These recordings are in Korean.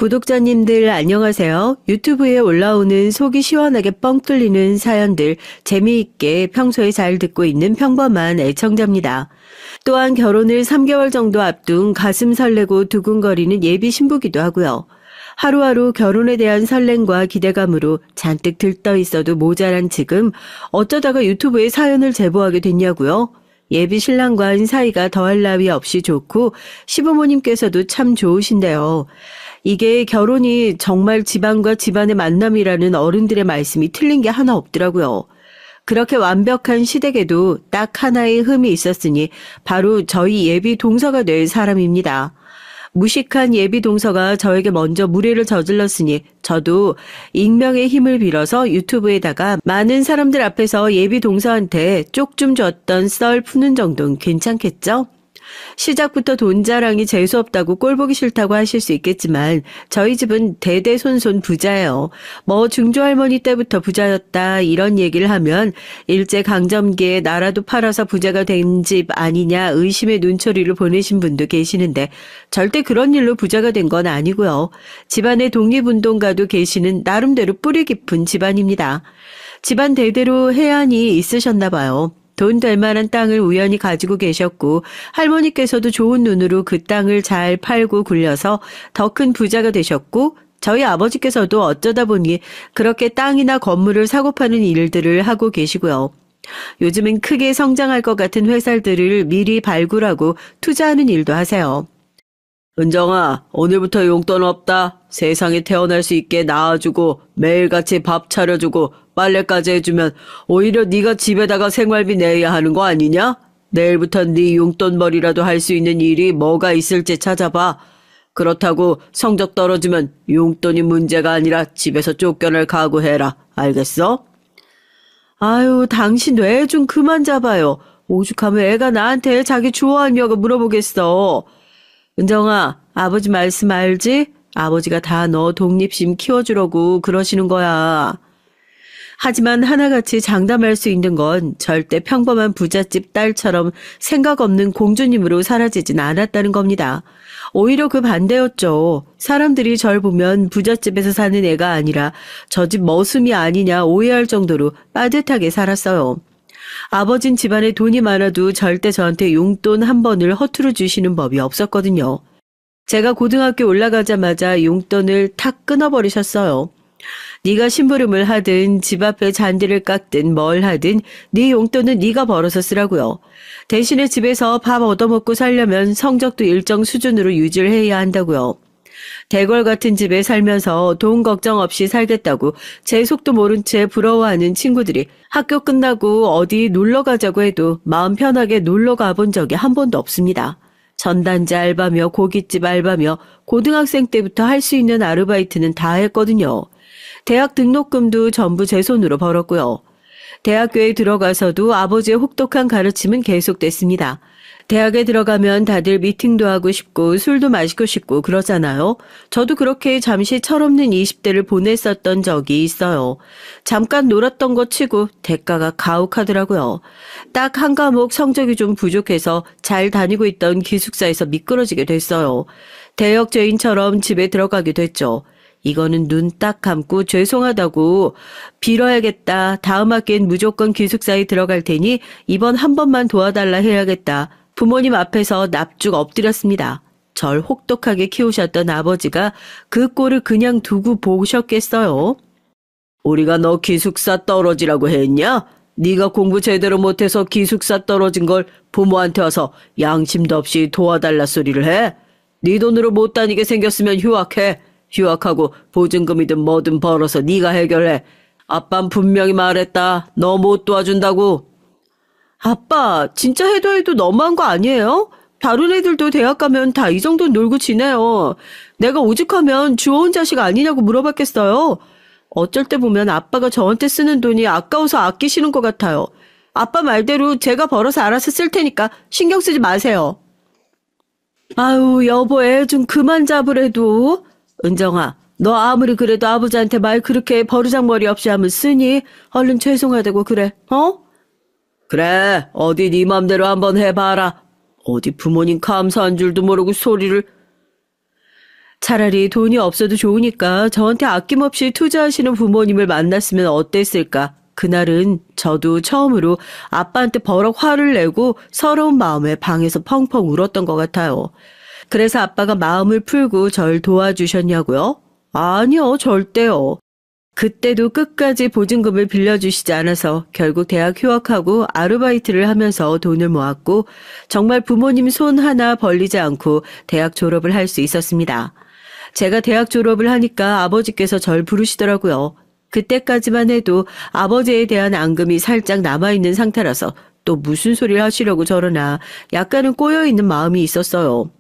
구독자님들 안녕하세요. 유튜브에 올라오는 속이 시원하게 뻥 뚫리는 사연들 재미있게 평소에 잘 듣고 있는 평범한 애청자입니다. 또한 결혼을 3개월 정도 앞둔 가슴 설레고 두근거리는 예비 신부기도 하고요. 하루하루 결혼에 대한 설렘과 기대감으로 잔뜩 들떠 있어도 모자란 지금 어쩌다가 유튜브에 사연을 제보하게 됐냐고요? 예비 신랑과는 사이가 더할 나위 없이 좋고 시부모님께서도 참 좋으신데요. 이게 결혼이 정말 집안과 집안의 만남이라는 어른들의 말씀이 틀린 게 하나 없더라고요. 그렇게 완벽한 시댁에도 딱 하나의 흠이 있었으니 바로 저희 예비 동서가 될 사람입니다. 무식한 예비 동서가 저에게 먼저 무례를 저질렀으니 저도 익명의 힘을 빌어서 유튜브에다가 많은 사람들 앞에서 예비 동서한테 쪽 좀 줬던 썰 푸는 정도는 괜찮겠죠? 시작부터 돈 자랑이 재수없다고 꼴보기 싫다고 하실 수 있겠지만 저희 집은 대대손손 부자예요. 뭐 증조할머니 때부터 부자였다 이런 얘기를 하면 일제강점기에 나라도 팔아서 부자가 된 집 아니냐 의심의 눈초리를 보내신 분도 계시는데 절대 그런 일로 부자가 된 건 아니고요. 집안의 독립운동가도 계시는 나름대로 뿌리 깊은 집안입니다. 집안 대대로 해안이 있으셨나 봐요. 돈 될 만한 땅을 우연히 가지고 계셨고 할머니께서도 좋은 눈으로 그 땅을 잘 팔고 굴려서 더 큰 부자가 되셨고 저희 아버지께서도 어쩌다 보니 그렇게 땅이나 건물을 사고 파는 일들을 하고 계시고요. 요즘은 크게 성장할 것 같은 회사들을 미리 발굴하고 투자하는 일도 하세요. 은정아, 오늘부터 용돈 없다. 세상에 태어날 수 있게 낳아주고 매일같이 밥 차려주고 빨래까지 해주면 오히려 네가 집에다가 생활비 내야 하는 거 아니냐? 내일부터 네 용돈벌이라도 할 수 있는 일이 뭐가 있을지 찾아봐. 그렇다고 성적 떨어지면 용돈이 문제가 아니라 집에서 쫓겨날 각오해라. 알겠어? 아유, 당신 왜 좀 그만 잡아요. 오죽하면 애가 나한테 자기 좋아하냐고 물어보겠어. 은정아, 아버지 말씀 알지? 아버지가 다 너 독립심 키워주려고 그러시는 거야. 하지만 하나같이 장담할 수 있는 건 절대 평범한 부잣집 딸처럼 생각 없는 공주님으로 사라지진 않았다는 겁니다. 오히려 그 반대였죠. 사람들이 절 보면 부잣집에서 사는 애가 아니라 저 집 머슴이 아니냐 오해할 정도로 빠듯하게 살았어요. 아버진 집안에 돈이 많아도 절대 저한테 용돈 한 번을 허투루 주시는 법이 없었거든요. 제가 고등학교 올라가자마자 용돈을 탁 끊어버리셨어요. 네가 심부름을 하든 집 앞에 잔디를 깎든 뭘 하든 네 용돈은 네가 벌어서 쓰라고요. 대신에 집에서 밥 얻어먹고 살려면 성적도 일정 수준으로 유지를 해야 한다고요. 대궐 같은 집에 살면서 돈 걱정 없이 살겠다고 제 속도 모른 채 부러워하는 친구들이 학교 끝나고 어디 놀러 가자고 해도 마음 편하게 놀러 가본 적이 한 번도 없습니다. 전단지 알바며 고깃집 알바며 고등학생 때부터 할 수 있는 아르바이트는 다 했거든요. 대학 등록금도 전부 제 손으로 벌었고요. 대학교에 들어가서도 아버지의 혹독한 가르침은 계속됐습니다. 대학에 들어가면 다들 미팅도 하고 싶고 술도 마시고 싶고 그러잖아요. 저도 그렇게 잠시 철없는 20대를 보냈었던 적이 있어요. 잠깐 놀았던 것 치고 대가가 가혹하더라고요. 딱 한 과목 성적이 좀 부족해서 잘 다니고 있던 기숙사에서 미끄러지게 됐어요. 대역죄인처럼 집에 들어가게 됐죠. 이거는 눈 딱 감고 죄송하다고 빌어야겠다. 다음 학기엔 무조건 기숙사에 들어갈 테니 이번 한 번만 도와달라 해야겠다. 부모님 앞에서 납죽 엎드렸습니다. 절 혹독하게 키우셨던 아버지가 그 꼴을 그냥 두고 보셨겠어요? 우리가 너 기숙사 떨어지라고 했냐? 네가 공부 제대로 못해서 기숙사 떨어진 걸 부모한테 와서 양심도 없이 도와달라 소리를 해? 네 돈으로 못 다니게 생겼으면 휴학해. 휴학하고 보증금이든 뭐든 벌어서 네가 해결해. 아빤 분명히 말했다. 너 못 도와준다고. 아빠, 진짜 해도 너무한 거 아니에요? 다른 애들도 대학 가면 다 이 정도 놀고 지내요. 내가 오죽하면 주워온 자식 아니냐고 물어봤겠어요? 어쩔 때 보면 아빠가 저한테 쓰는 돈이 아까워서 아끼시는 것 같아요. 아빠 말대로 제가 벌어서 알아서 쓸 테니까 신경 쓰지 마세요. 아유, 여보 애 좀 그만 잡으래도. 은정아, 너 아무리 그래도 아버지한테 말 그렇게 버르장머리 없이 하면 쓰니? 얼른 죄송하다고 그래, 어? 그래, 어디 네 맘대로 한번 해봐라. 어디 부모님 감사한 줄도 모르고 소리를. 차라리 돈이 없어도 좋으니까 저한테 아낌없이 투자하시는 부모님을 만났으면 어땠을까. 그날은 저도 처음으로 아빠한테 버럭 화를 내고 서러운 마음에 방에서 펑펑 울었던 것 같아요. 그래서 아빠가 마음을 풀고 절 도와주셨냐고요? 아니요, 절대요. 그때도 끝까지 보증금을 빌려주시지 않아서 결국 대학 휴학하고 아르바이트를 하면서 돈을 모았고 정말 부모님 손 하나 벌리지 않고 대학 졸업을 할 수 있었습니다. 제가 대학 졸업을 하니까 아버지께서 절 부르시더라고요. 그때까지만 해도 아버지에 대한 앙금이 살짝 남아있는 상태라서 또 무슨 소리를 하시려고 저러나 약간은 꼬여있는 마음이 있었어요.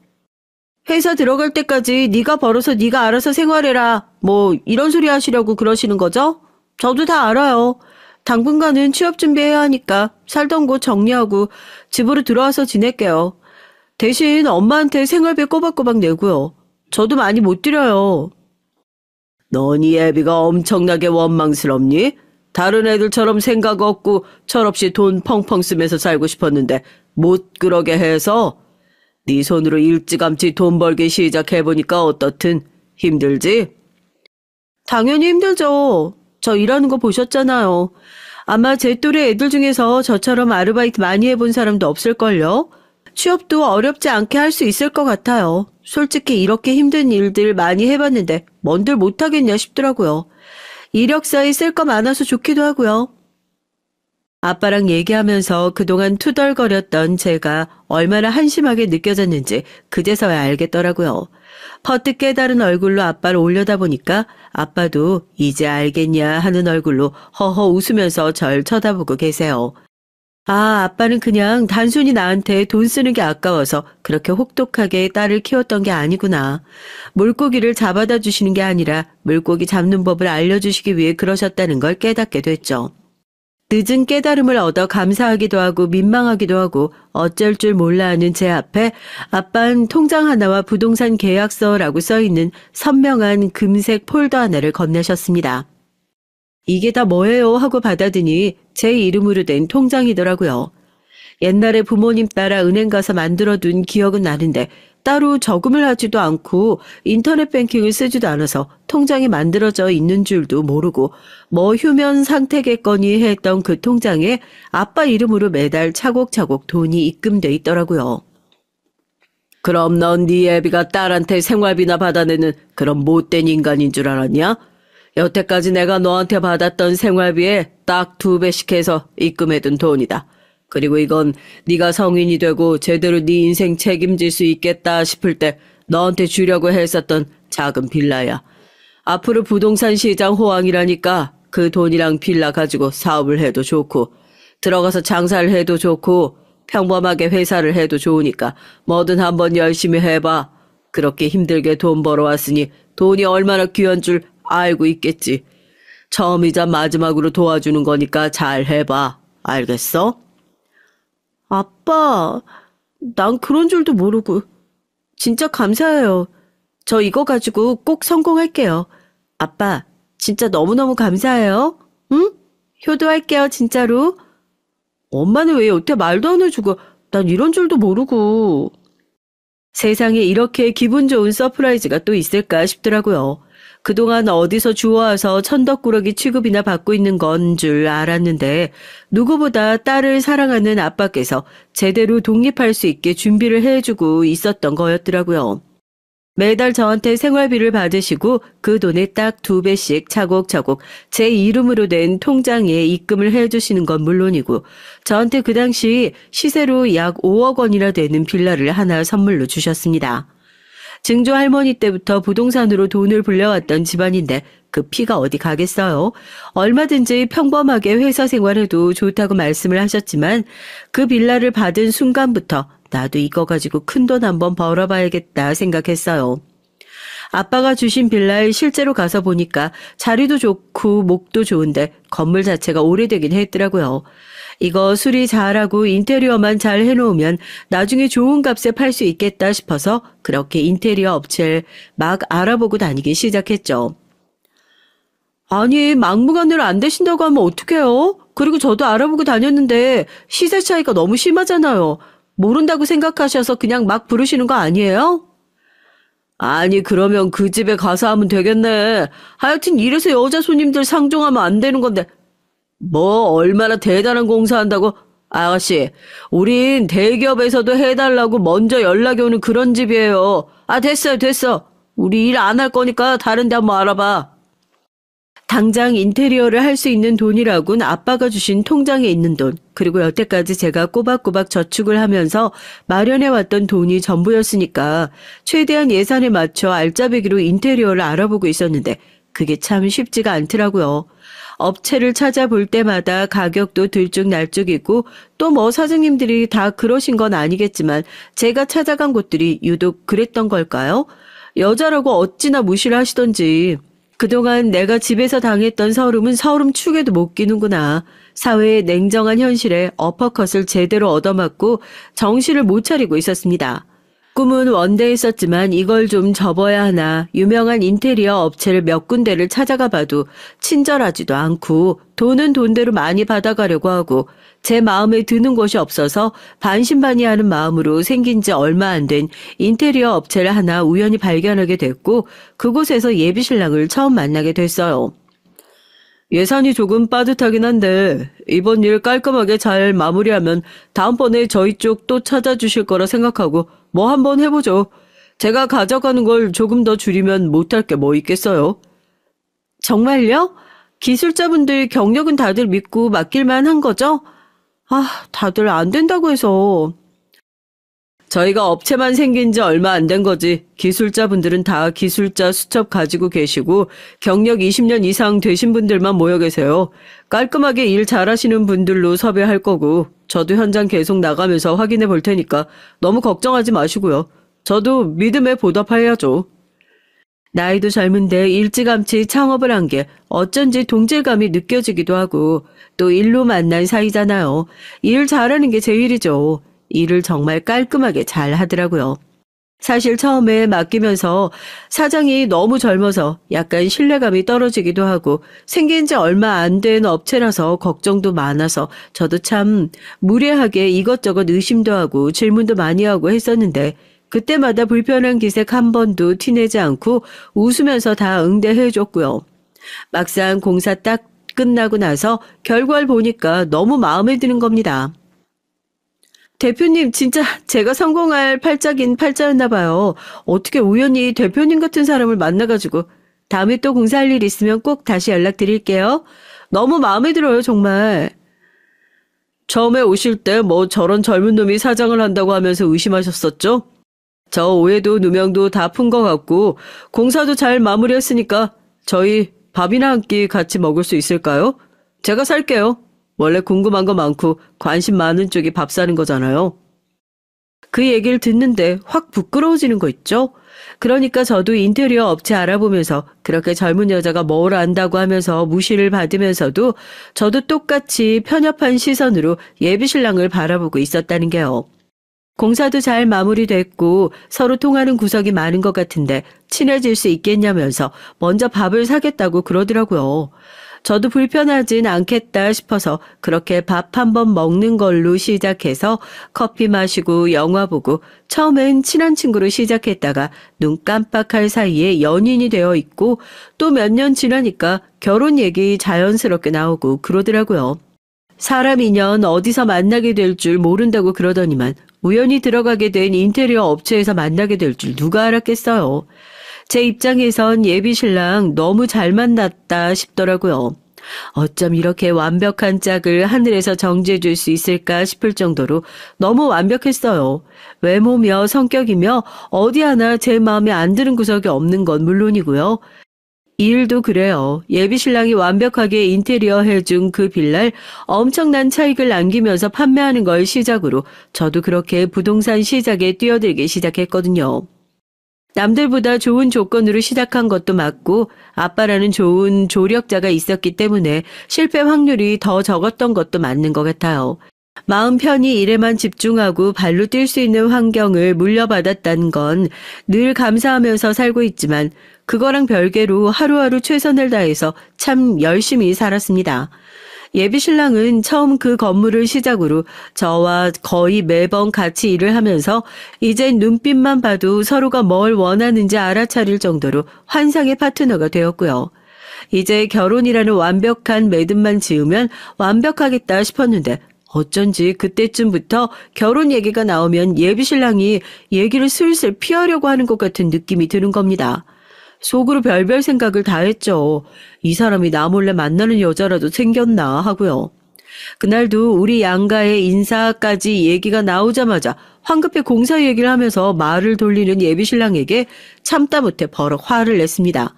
회사 들어갈 때까지 네가 벌어서 네가 알아서 생활해라. 뭐 이런 소리 하시려고 그러시는 거죠? 저도 다 알아요. 당분간은 취업 준비해야 하니까 살던 곳 정리하고 집으로 들어와서 지낼게요. 대신 엄마한테 생활비 꼬박꼬박 내고요. 저도 많이 못 드려요. 너니 애비가 엄청나게 원망스럽니? 다른 애들처럼 생각 없고 철없이 돈 펑펑 쓰면서 살고 싶었는데 못 그러게 해서 네 손으로 일찌감치 돈 벌기 시작해보니까 어떻든 힘들지? 당연히 힘들죠. 저 일하는 거 보셨잖아요. 아마 제 또래 애들 중에서 저처럼 아르바이트 많이 해본 사람도 없을걸요? 취업도 어렵지 않게 할 수 있을 것 같아요. 솔직히 이렇게 힘든 일들 많이 해봤는데 뭔들 못하겠냐 싶더라고요. 이력서에 쓸 거 많아서 좋기도 하고요. 아빠랑 얘기하면서 그동안 투덜거렸던 제가 얼마나 한심하게 느껴졌는지 그제서야 알겠더라고요. 퍼뜩 깨달은 얼굴로 아빠를 올려다보니까 아빠도 이제 알겠냐 하는 얼굴로 허허 웃으면서 절 쳐다보고 계세요. 아, 아빠는 그냥 단순히 나한테 돈 쓰는 게 아까워서 그렇게 혹독하게 딸을 키웠던 게 아니구나. 물고기를 잡아다 주시는 게 아니라 물고기 잡는 법을 알려주시기 위해 그러셨다는 걸 깨닫게 됐죠. 늦은 깨달음을 얻어 감사하기도 하고 민망하기도 하고 어쩔 줄 몰라 하는 제 앞에 아빠는 통장 하나와 부동산 계약서라고 써있는 선명한 금색 폴더 하나를 건네셨습니다. 이게 다 뭐예요 하고 받아드니 제 이름으로 된 통장이더라고요. 옛날에 부모님 따라 은행 가서 만들어둔 기억은 나는데 따로 저금을 하지도 않고 인터넷 뱅킹을 쓰지도 않아서 통장이 만들어져 있는 줄도 모르고 뭐 휴면 상태겠거니 했던 그 통장에 아빠 이름으로 매달 차곡차곡 돈이 입금돼 있더라고요. 그럼 넌 네 애비가 딸한테 생활비나 받아내는 그런 못된 인간인 줄 알았냐? 여태까지 내가 너한테 받았던 생활비에 딱 2배씩 해서 입금해둔 돈이다. 그리고 이건 네가 성인이 되고 제대로 네 인생 책임질 수 있겠다 싶을 때 너한테 주려고 했었던 작은 빌라야. 앞으로 부동산 시장 호황이라니까 그 돈이랑 빌라 가지고 사업을 해도 좋고 들어가서 장사를 해도 좋고 평범하게 회사를 해도 좋으니까 뭐든 한번 열심히 해봐. 그렇게 힘들게 돈 벌어왔으니 돈이 얼마나 귀한 줄 알고 있겠지. 처음이자 마지막으로 도와주는 거니까 잘 해봐. 알겠어? 아빠, 난 그런 줄도 모르고. 진짜 감사해요. 저 이거 가지고 꼭 성공할게요. 아빠, 진짜 너무너무 감사해요. 응? 효도할게요, 진짜로. 엄마는 왜 여태 말도 안 해주고 난 이런 줄도 모르고. 세상에 이렇게 기분 좋은 서프라이즈가 또 있을까 싶더라고요. 그동안 어디서 주워와서 천덕꾸러기 취급이나 받고 있는 건 줄 알았는데 누구보다 딸을 사랑하는 아빠께서 제대로 독립할 수 있게 준비를 해주고 있었던 거였더라고요. 매달 저한테 생활비를 받으시고 그 돈에 딱 2배씩 차곡차곡 제 이름으로 된 통장에 입금을 해주시는 건 물론이고 저한테 그 당시 시세로 약 5억 원이나 되는 빌라를 하나 선물로 주셨습니다. 증조 할머니 때부터 부동산으로 돈을 불려왔던 집안인데 그 피가 어디 가겠어요. 얼마든지 평범하게 회사 생활해도 좋다고 말씀을 하셨지만 그 빌라를 받은 순간부터 나도 이거 가지고 큰돈 한번 벌어봐야겠다 생각했어요. 아빠가 주신 빌라에 실제로 가서 보니까 자리도 좋고 목도 좋은데 건물 자체가 오래되긴 했더라고요. 이거 수리 잘하고 인테리어만 잘 해놓으면 나중에 좋은 값에 팔 수 있겠다 싶어서 그렇게 인테리어 업체를 막 알아보고 다니기 시작했죠. 아니, 막무가내로 안 되신다고 하면 어떡해요? 그리고 저도 알아보고 다녔는데 시세 차이가 너무 심하잖아요. 모른다고 생각하셔서 그냥 막 부르시는 거 아니에요? 아니, 그러면 그 집에 가서 하면 되겠네. 하여튼 이래서 여자 손님들 상종하면 안 되는 건데. 뭐 얼마나 대단한 공사한다고? 아가씨, 우린 대기업에서도 해달라고 먼저 연락이 오는 그런 집이에요. 아, 됐어요, 됐어. 우리 일 안 할 거니까 다른 데 한번 알아봐. 당장 인테리어를 할 수 있는 돈이라곤 아빠가 주신 통장에 있는 돈, 그리고 여태까지 제가 꼬박꼬박 저축을 하면서 마련해왔던 돈이 전부였으니까 최대한 예산에 맞춰 알짜배기로 인테리어를 알아보고 있었는데 그게 참 쉽지가 않더라고요. 업체를 찾아볼 때마다 가격도 들쭉날쭉이고 또 뭐 사장님들이 다 그러신 건 아니겠지만 제가 찾아간 곳들이 유독 그랬던 걸까요? 여자라고 어찌나 무시를 하시던지. 그동안 내가 집에서 당했던 서름은 서름 축에도 못 끼는구나. 사회의 냉정한 현실에 어퍼컷을 제대로 얻어맞고 정신을 못 차리고 있었습니다. 꿈은 원대했었지만 이걸 좀 접어야 하나 유명한 인테리어 업체를 몇 군데를 찾아가 봐도 친절하지도 않고 돈은 돈대로 많이 받아가려고 하고 제 마음에 드는 곳이 없어서 반신반의하는 마음으로 생긴 지 얼마 안 된 인테리어 업체를 하나 우연히 발견하게 됐고 그곳에서 예비신랑을 처음 만나게 됐어요. 예산이 조금 빠듯하긴 한데 이번 일 깔끔하게 잘 마무리하면 다음번에 저희 쪽 또 찾아주실 거라 생각하고 뭐 한번 해보죠. 제가 가져가는 걸 조금 더 줄이면 못할 게 뭐 있겠어요. 정말요? 기술자분들 경력은 다들 믿고 맡길만 한 거죠? 아, 다들 안 된다고 해서. 저희가 업체만 생긴 지 얼마 안 된 거지. 기술자분들은 다 기술자 수첩 가지고 계시고 경력 20년 이상 되신 분들만 모여 계세요. 깔끔하게 일 잘하시는 분들로 섭외할 거고 저도 현장 계속 나가면서 확인해 볼 테니까 너무 걱정하지 마시고요. 저도 믿음에 보답해야죠. 나이도 젊은데 일찌감치 창업을 한 게 어쩐지 동질감이 느껴지기도 하고 또 일로 만난 사이잖아요. 일 잘하는 게 제일이죠. 일을 정말 깔끔하게 잘 하더라고요. 사실 처음에 맡기면서 사장이 너무 젊어서 약간 신뢰감이 떨어지기도 하고 생긴 지 얼마 안 된 업체라서 걱정도 많아서 저도 참 무례하게 이것저것 의심도 하고 질문도 많이 하고 했었는데 그때마다 불편한 기색 한 번도 티내지 않고 웃으면서 다 응대해줬고요. 막상 공사 딱 끝나고 나서 결과를 보니까 너무 마음에 드는 겁니다. 대표님, 진짜 제가 성공할 팔자긴 팔자였나 봐요. 어떻게 우연히 대표님 같은 사람을 만나가지고 다음에 또 공사할 일 있으면 꼭 다시 연락드릴게요. 너무 마음에 들어요, 정말. 처음에 오실 때 뭐 저런 젊은 놈이 사장을 한다고 하면서 의심하셨었죠? 저 오해도 누명도 다 푼 것 같고 공사도 잘 마무리했으니까 저희 밥이나 한 끼 같이 먹을 수 있을까요? 제가 살게요. 원래 궁금한 거 많고 관심 많은 쪽이 밥 사는 거잖아요. 그 얘기를 듣는데 확 부끄러워지는 거 있죠? 그러니까 저도 인테리어 업체 알아보면서 그렇게 젊은 여자가 뭘 안다고 하면서 무시를 받으면서도 저도 똑같이 편협한 시선으로 예비신랑을 바라보고 있었다는 게요. 공사도 잘 마무리됐고 서로 통하는 구석이 많은 것 같은데 친해질 수 있겠냐면서 먼저 밥을 사겠다고 그러더라고요. 저도 불편하진 않겠다 싶어서 그렇게 밥 한 번 먹는 걸로 시작해서 커피 마시고 영화 보고 처음엔 친한 친구로 시작했다가 눈 깜빡할 사이에 연인이 되어 있고 또 몇 년 지나니까 결혼 얘기 자연스럽게 나오고 그러더라고요. 사람 인연 어디서 만나게 될 줄 모른다고 그러더니만 우연히 들어가게 된 인테리어 업체에서 만나게 될 줄 누가 알았겠어요. 제 입장에선 예비신랑 너무 잘 만났다 싶더라고요. 어쩜 이렇게 완벽한 짝을 하늘에서 정지해줄 수 있을까 싶을 정도로 너무 완벽했어요. 외모며 성격이며 어디 하나 제 마음에 안 드는 구석이 없는 건 물론이고요. 일도 그래요. 예비신랑이 완벽하게 인테리어 해준 그 빌라를 엄청난 차익을 남기면서 판매하는 걸 시작으로 저도 그렇게 부동산 시장에 뛰어들기 시작했거든요. 남들보다 좋은 조건으로 시작한 것도 맞고 아빠라는 좋은 조력자가 있었기 때문에 실패 확률이 더 적었던 것도 맞는 것 같아요. 마음 편히 일에만 집중하고 발로 뛸 수 있는 환경을 물려받았다는 건 늘 감사하면서 살고 있지만 그거랑 별개로 하루하루 최선을 다해서 참 열심히 살았습니다. 예비 신랑은 처음 그 건물을 시작으로 저와 거의 매번 같이 일을 하면서 이젠 눈빛만 봐도 서로가 뭘 원하는지 알아차릴 정도로 환상의 파트너가 되었고요. 이제 결혼이라는 완벽한 매듭만 지으면 완벽하겠다 싶었는데 어쩐지 그때쯤부터 결혼 얘기가 나오면 예비 신랑이 얘기를 슬슬 피하려고 하는 것 같은 느낌이 드는 겁니다. 속으로 별별 생각을 다 했죠. 이 사람이 나 몰래 만나는 여자라도 생겼나 하고요. 그날도 우리 양가의 인사까지 얘기가 나오자마자 황급히 공사 얘기를 하면서 말을 돌리는 예비 신랑에게 참다 못해 버럭 화를 냈습니다.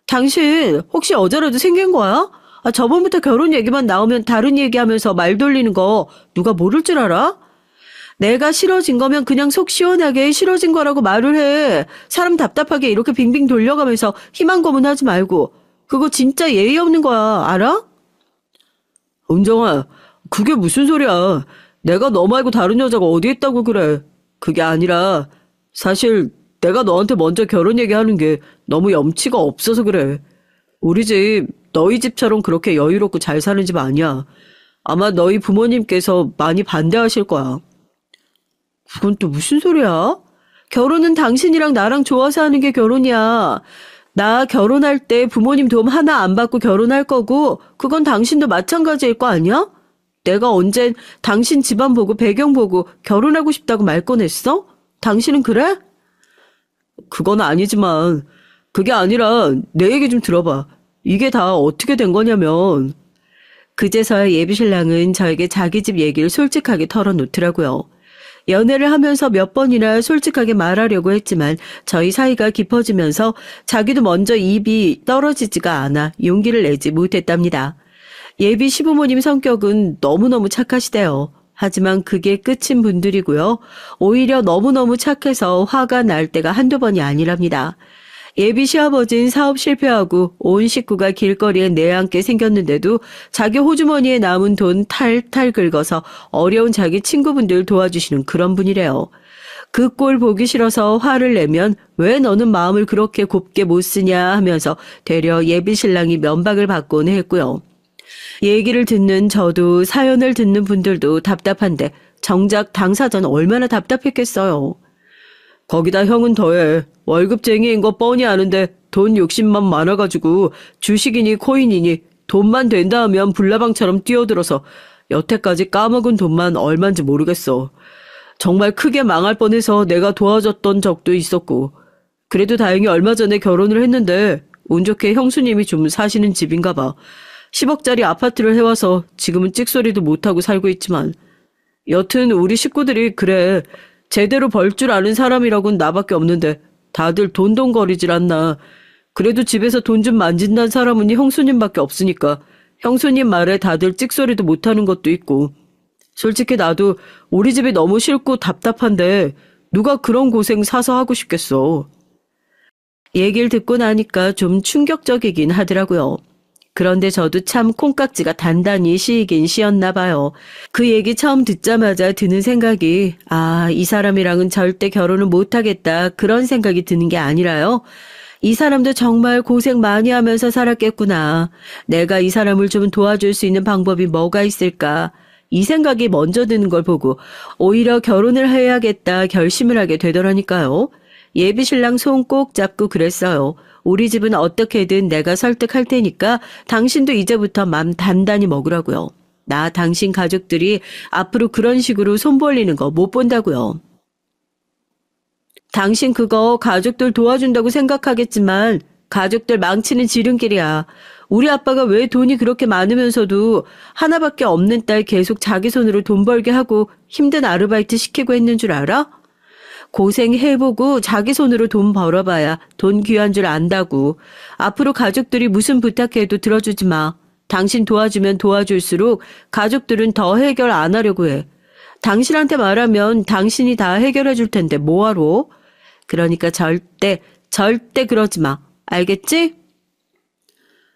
당신 혹시 여자라도 생긴 거야? 저번부터 결혼 얘기만 나오면 다른 얘기하면서 말 돌리는 거 누가 모를 줄 알아? 내가 싫어진 거면 그냥 속 시원하게 싫어진 거라고 말을 해. 사람 답답하게 이렇게 빙빙 돌려가면서 희망 고문하지 말고. 그거 진짜 예의 없는 거야. 알아? 은정아, 그게 무슨 소리야. 내가 너 말고 다른 여자가 어디 있다고 그래. 그게 아니라 사실 내가 너한테 먼저 결혼 얘기하는 게 너무 염치가 없어서 그래. 우리 집 너희 집처럼 그렇게 여유롭고 잘 사는 집 아니야. 아마 너희 부모님께서 많이 반대하실 거야. 그건 또 무슨 소리야? 결혼은 당신이랑 나랑 좋아서 하는 게 결혼이야. 나 결혼할 때 부모님 도움 하나 안 받고 결혼할 거고 그건 당신도 마찬가지일 거 아니야? 내가 언젠 당신 집안 보고 배경 보고 결혼하고 싶다고 말 꺼냈어? 당신은 그래? 그건 아니지만 그게 아니라 내 얘기 좀 들어봐. 이게 다 어떻게 된 거냐면 그제서야 예비신랑은 저에게 자기 집 얘기를 솔직하게 털어놓더라고요. 연애를 하면서 몇 번이나 솔직하게 말하려고 했지만 저희 사이가 깊어지면서 자기도 먼저 입이 떨어지지가 않아 용기를 내지 못했답니다. 예비 시부모님 성격은 너무너무 착하시대요. 하지만 그게 끝인 분들이고요. 오히려 너무너무 착해서 화가 날 때가 한두 번이 아니랍니다. 예비 시아버지는 사업 실패하고 온 식구가 길거리에 내앉게 생겼는데도 자기 호주머니에 남은 돈 탈탈 긁어서 어려운 자기 친구분들 도와주시는 그런 분이래요. 그 꼴 보기 싫어서 화를 내면 왜 너는 마음을 그렇게 곱게 못 쓰냐 하면서 되려 예비 신랑이 면박을 받곤 했고요. 얘기를 듣는 저도 사연을 듣는 분들도 답답한데 정작 당사자는 얼마나 답답했겠어요. 거기다 형은 더해. 월급쟁이인 거 뻔히 아는데 돈 욕심만 많아가지고 주식이니 코인이니 돈만 된다 하면 불나방처럼 뛰어들어서 여태까지 까먹은 돈만 얼만지 모르겠어. 정말 크게 망할 뻔해서 내가 도와줬던 적도 있었고 그래도 다행히 얼마 전에 결혼을 했는데 운 좋게 형수님이 좀 사시는 집인가 봐. 10억짜리 아파트를 해와서 지금은 찍소리도 못하고 살고 있지만 여튼 우리 식구들이 그래. 제대로 벌 줄 아는 사람이라곤 나밖에 없는데 다들 돈돈거리질 않나. 그래도 집에서 돈 좀 만진다는 사람은 형수님밖에 없으니까 형수님 말에 다들 찍소리도 못하는 것도 있고. 솔직히 나도 우리 집이 너무 싫고 답답한데 누가 그런 고생 사서 하고 싶겠어. 얘기를 듣고 나니까 좀 충격적이긴 하더라고요. 그런데 저도 참 콩깍지가 단단히 씌이긴 씌었나 봐요. 그 얘기 처음 듣자마자 드는 생각이 이 사람이랑은 절대 결혼을 못하겠다 그런 생각이 드는 게 아니라요. 이 사람도 정말 고생 많이 하면서 살았겠구나. 내가 이 사람을 좀 도와줄 수 있는 방법이 뭐가 있을까. 이 생각이 먼저 드는 걸 보고 오히려 결혼을 해야겠다 결심을 하게 되더라니까요. 예비 신랑 손 꼭 잡고 그랬어요. 우리 집은 어떻게든 내가 설득할 테니까 당신도 이제부터 맘 단단히 먹으라고요. 나 당신 가족들이 앞으로 그런 식으로 손 벌리는 거 못 본다고요. 당신 그거 가족들 도와준다고 생각하겠지만 가족들 망치는 지름길이야. 우리 아빠가 왜 돈이 그렇게 많으면서도 하나밖에 없는 딸 계속 자기 손으로 돈 벌게 하고 힘든 아르바이트 시키고 했는 줄 알아? 고생해보고 자기 손으로 돈 벌어봐야 돈 귀한 줄 안다고. 앞으로 가족들이 무슨 부탁해도 들어주지 마. 당신 도와주면 도와줄수록 가족들은 더 해결 안 하려고 해. 당신한테 말하면 당신이 다 해결해 줄 텐데 뭐하러? 그러니까 절대 그러지 마. 알겠지?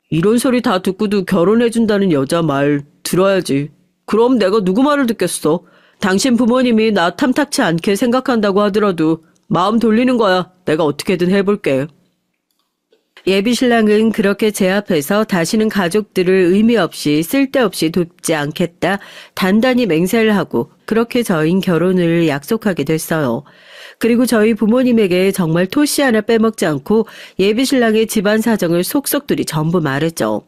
이런 소리 다 듣고도 결혼해준다는 여자 말 들어야지. 그럼 내가 누구 말을 듣겠어. 당신 부모님이 나 탐탁치 않게 생각한다고 하더라도 마음 돌리는 거야. 내가 어떻게든 해볼게. 예비신랑은 그렇게 제 앞에서 다시는 가족들을 의미 없이 쓸데없이 돕지 않겠다 단단히 맹세를 하고 그렇게 저희 결혼을 약속하게 됐어요. 그리고 저희 부모님에게 정말 토시 하나 빼먹지 않고 예비신랑의 집안 사정을 속속들이 전부 말했죠.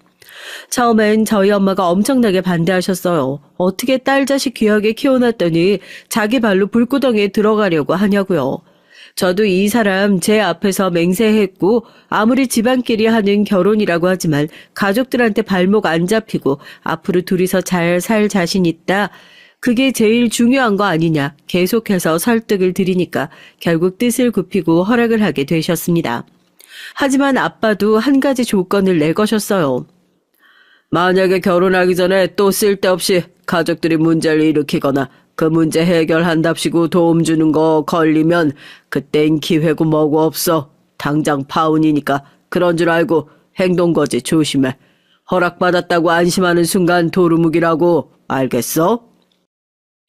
처음엔 저희 엄마가 엄청나게 반대하셨어요. 어떻게 딸 자식 귀하게 키워놨더니 자기 발로 불구덩이에 들어가려고 하냐고요. 저도 이 사람 제 앞에서 맹세했고 아무리 집안끼리 하는 결혼이라고 하지만 가족들한테 발목 안 잡히고 앞으로 둘이서 잘 살 자신 있다. 그게 제일 중요한 거 아니냐 계속해서 설득을 드리니까 결국 뜻을 굽히고 허락을 하게 되셨습니다. 하지만 아빠도 한 가지 조건을 내거셨어요. 만약에 결혼하기 전에 또 쓸데없이 가족들이 문제를 일으키거나 그 문제 해결한답시고 도움 주는 거 걸리면 그땐 기회고 뭐고 없어. 당장 파혼이니까 그런 줄 알고 행동거지 조심해. 허락받았다고 안심하는 순간 도루묵이라고. 알겠어?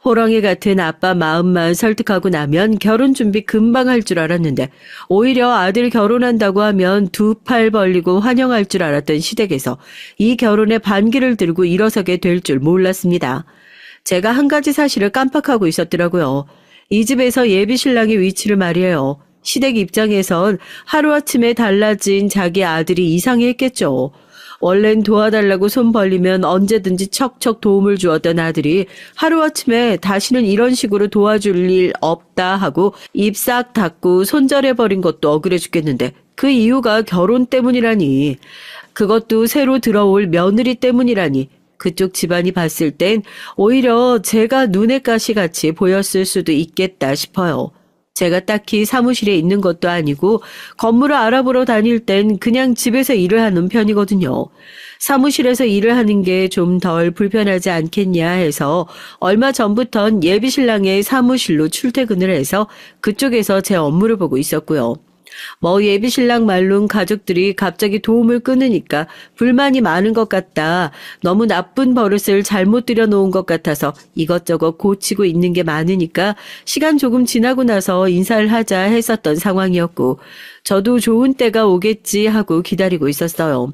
호랑이 같은 아빠 마음만 설득하고 나면 결혼 준비 금방 할 줄 알았는데 오히려 아들 결혼한다고 하면 두 팔 벌리고 환영할 줄 알았던 시댁에서 이 결혼에 반기를 들고 일어서게 될 줄 몰랐습니다. 제가 한 가지 사실을 깜빡하고 있었더라고요. 이 집에서 예비신랑의 위치를 말이에요. 시댁 입장에선 하루아침에 달라진 자기 아들이 이상했겠죠. 원래는 도와달라고 손 벌리면 언제든지 척척 도움을 주었던 아들이 하루아침에 다시는 이런 식으로 도와줄 일 없다 하고 입 싹 닫고 손절해버린 것도 억울해 죽겠는데 그 이유가 결혼 때문이라니. 그것도 새로 들어올 며느리 때문이라니. 그쪽 집안이 봤을 땐 오히려 제가 눈의 가시같이 보였을 수도 있겠다 싶어요. 제가 딱히 사무실에 있는 것도 아니고 건물을 알아보러 다닐 땐 그냥 집에서 일을 하는 편이거든요. 사무실에서 일을 하는 게 좀 덜 불편하지 않겠냐 해서 얼마 전부턴 예비신랑의 사무실로 출퇴근을 해서 그쪽에서 제 업무를 보고 있었고요. 뭐 예비신랑 말론 가족들이 갑자기 도움을 끊으니까 불만이 많은 것 같다. 너무 나쁜 버릇을 잘못 들여놓은 것 같아서 이것저것 고치고 있는 게 많으니까 시간 조금 지나고 나서 인사를 하자 했었던 상황이었고 저도 좋은 때가 오겠지 하고 기다리고 있었어요.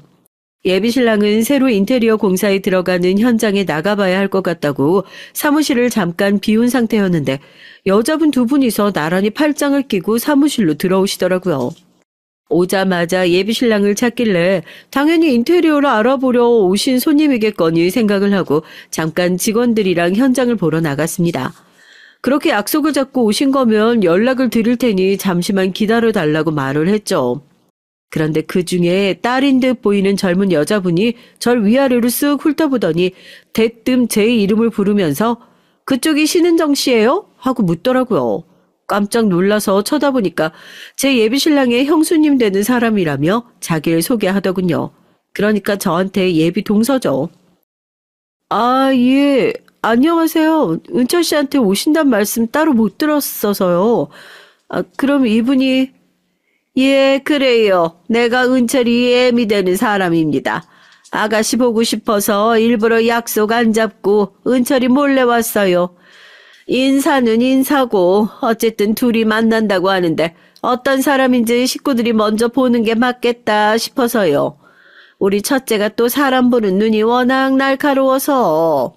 예비신랑은 새로 인테리어 공사에 들어가는 현장에 나가봐야 할 것 같다고 사무실을 잠깐 비운 상태였는데 여자분 두 분이서 나란히 팔짱을 끼고 사무실로 들어오시더라고요. 오자마자 예비신랑을 찾길래 당연히 인테리어를 알아보려 오신 손님이겠거니 생각을 하고 잠깐 직원들이랑 현장을 보러 나갔습니다. 그렇게 약속을 잡고 오신 거면 연락을 드릴 테니 잠시만 기다려달라고 말을 했죠. 그런데 그중에 딸인 듯 보이는 젊은 여자분이 절 위아래로 쓱 훑어보더니 대뜸 제 이름을 부르면서 그쪽이 신은정 씨예요? 하고 묻더라고요. 깜짝 놀라서 쳐다보니까 제 예비신랑의 형수님 되는 사람이라며 자기를 소개하더군요. 그러니까 저한테 예비 동서죠. 아, 예. 안녕하세요. 은철 씨한테 오신단 말씀 따로 못 들었어서요. 아, 그럼 이분이 예, 그래요. 내가 은철이 애미 되는 사람입니다. 아가씨 보고 싶어서 일부러 약속 안 잡고 은철이 몰래 왔어요. 인사는 인사고 어쨌든 둘이 만난다고 하는데 어떤 사람인지 식구들이 먼저 보는 게 맞겠다 싶어서요. 우리 첫째가 또 사람 보는 눈이 워낙 날카로워서.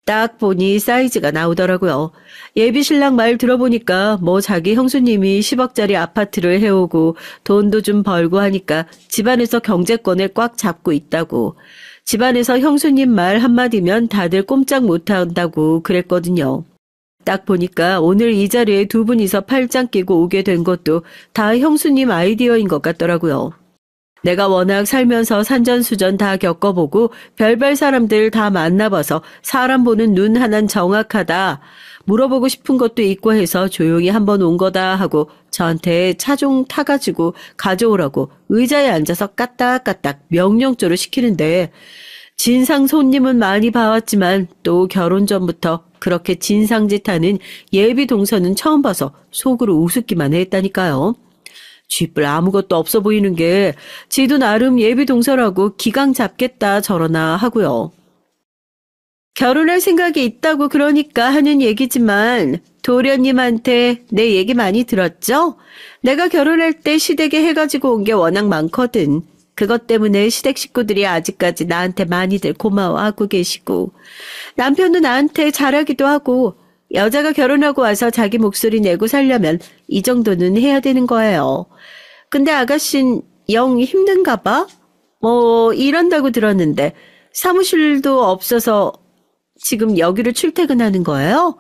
딱 보니 사이즈가 나오더라고요. 예비신랑 말 들어보니까 뭐 자기 형수님이 10억짜리 아파트를 해오고 돈도 좀 벌고 하니까 집안에서 경제권을 꽉 잡고 있다고. 집안에서 형수님 말 한마디면 다들 꼼짝 못한다고 그랬거든요. 딱 보니까 오늘 이 자리에 두 분이서 팔짱 끼고 오게 된 것도 다 형수님 아이디어인 것 같더라고요. 내가 워낙 살면서 산전수전 다 겪어보고 별별 사람들 다 만나봐서 사람 보는 눈 하나는 정확하다. 물어보고 싶은 것도 있고 해서 조용히 한번 온 거다 하고 저한테 차 좀 타가지고 가져오라고 의자에 앉아서 까딱까딱 명령조로 시키는데 진상 손님은 많이 봐왔지만 또 결혼 전부터 그렇게 진상짓 하는 예비 동서는 처음 봐서 속으로 우습기만 했다니까요. 쥐뿔 아무것도 없어 보이는 게 지도 나름 예비 동서라고 기강 잡겠다 저러나 하고요. 결혼할 생각이 있다고 그러니까 하는 얘기지만 도련님한테 내 얘기 많이 들었죠? 내가 결혼할 때 시댁에 해가지고 온 게 워낙 많거든. 그것 때문에 시댁 식구들이 아직까지 나한테 많이들 고마워하고 계시고 남편도 나한테 잘하기도 하고 여자가 결혼하고 와서 자기 목소리 내고 살려면 이 정도는 해야 되는 거예요. 근데 아가씨는 영 힘든가 봐? 일한다고 들었는데 사무실도 없어서 지금 여기로 출퇴근하는 거예요?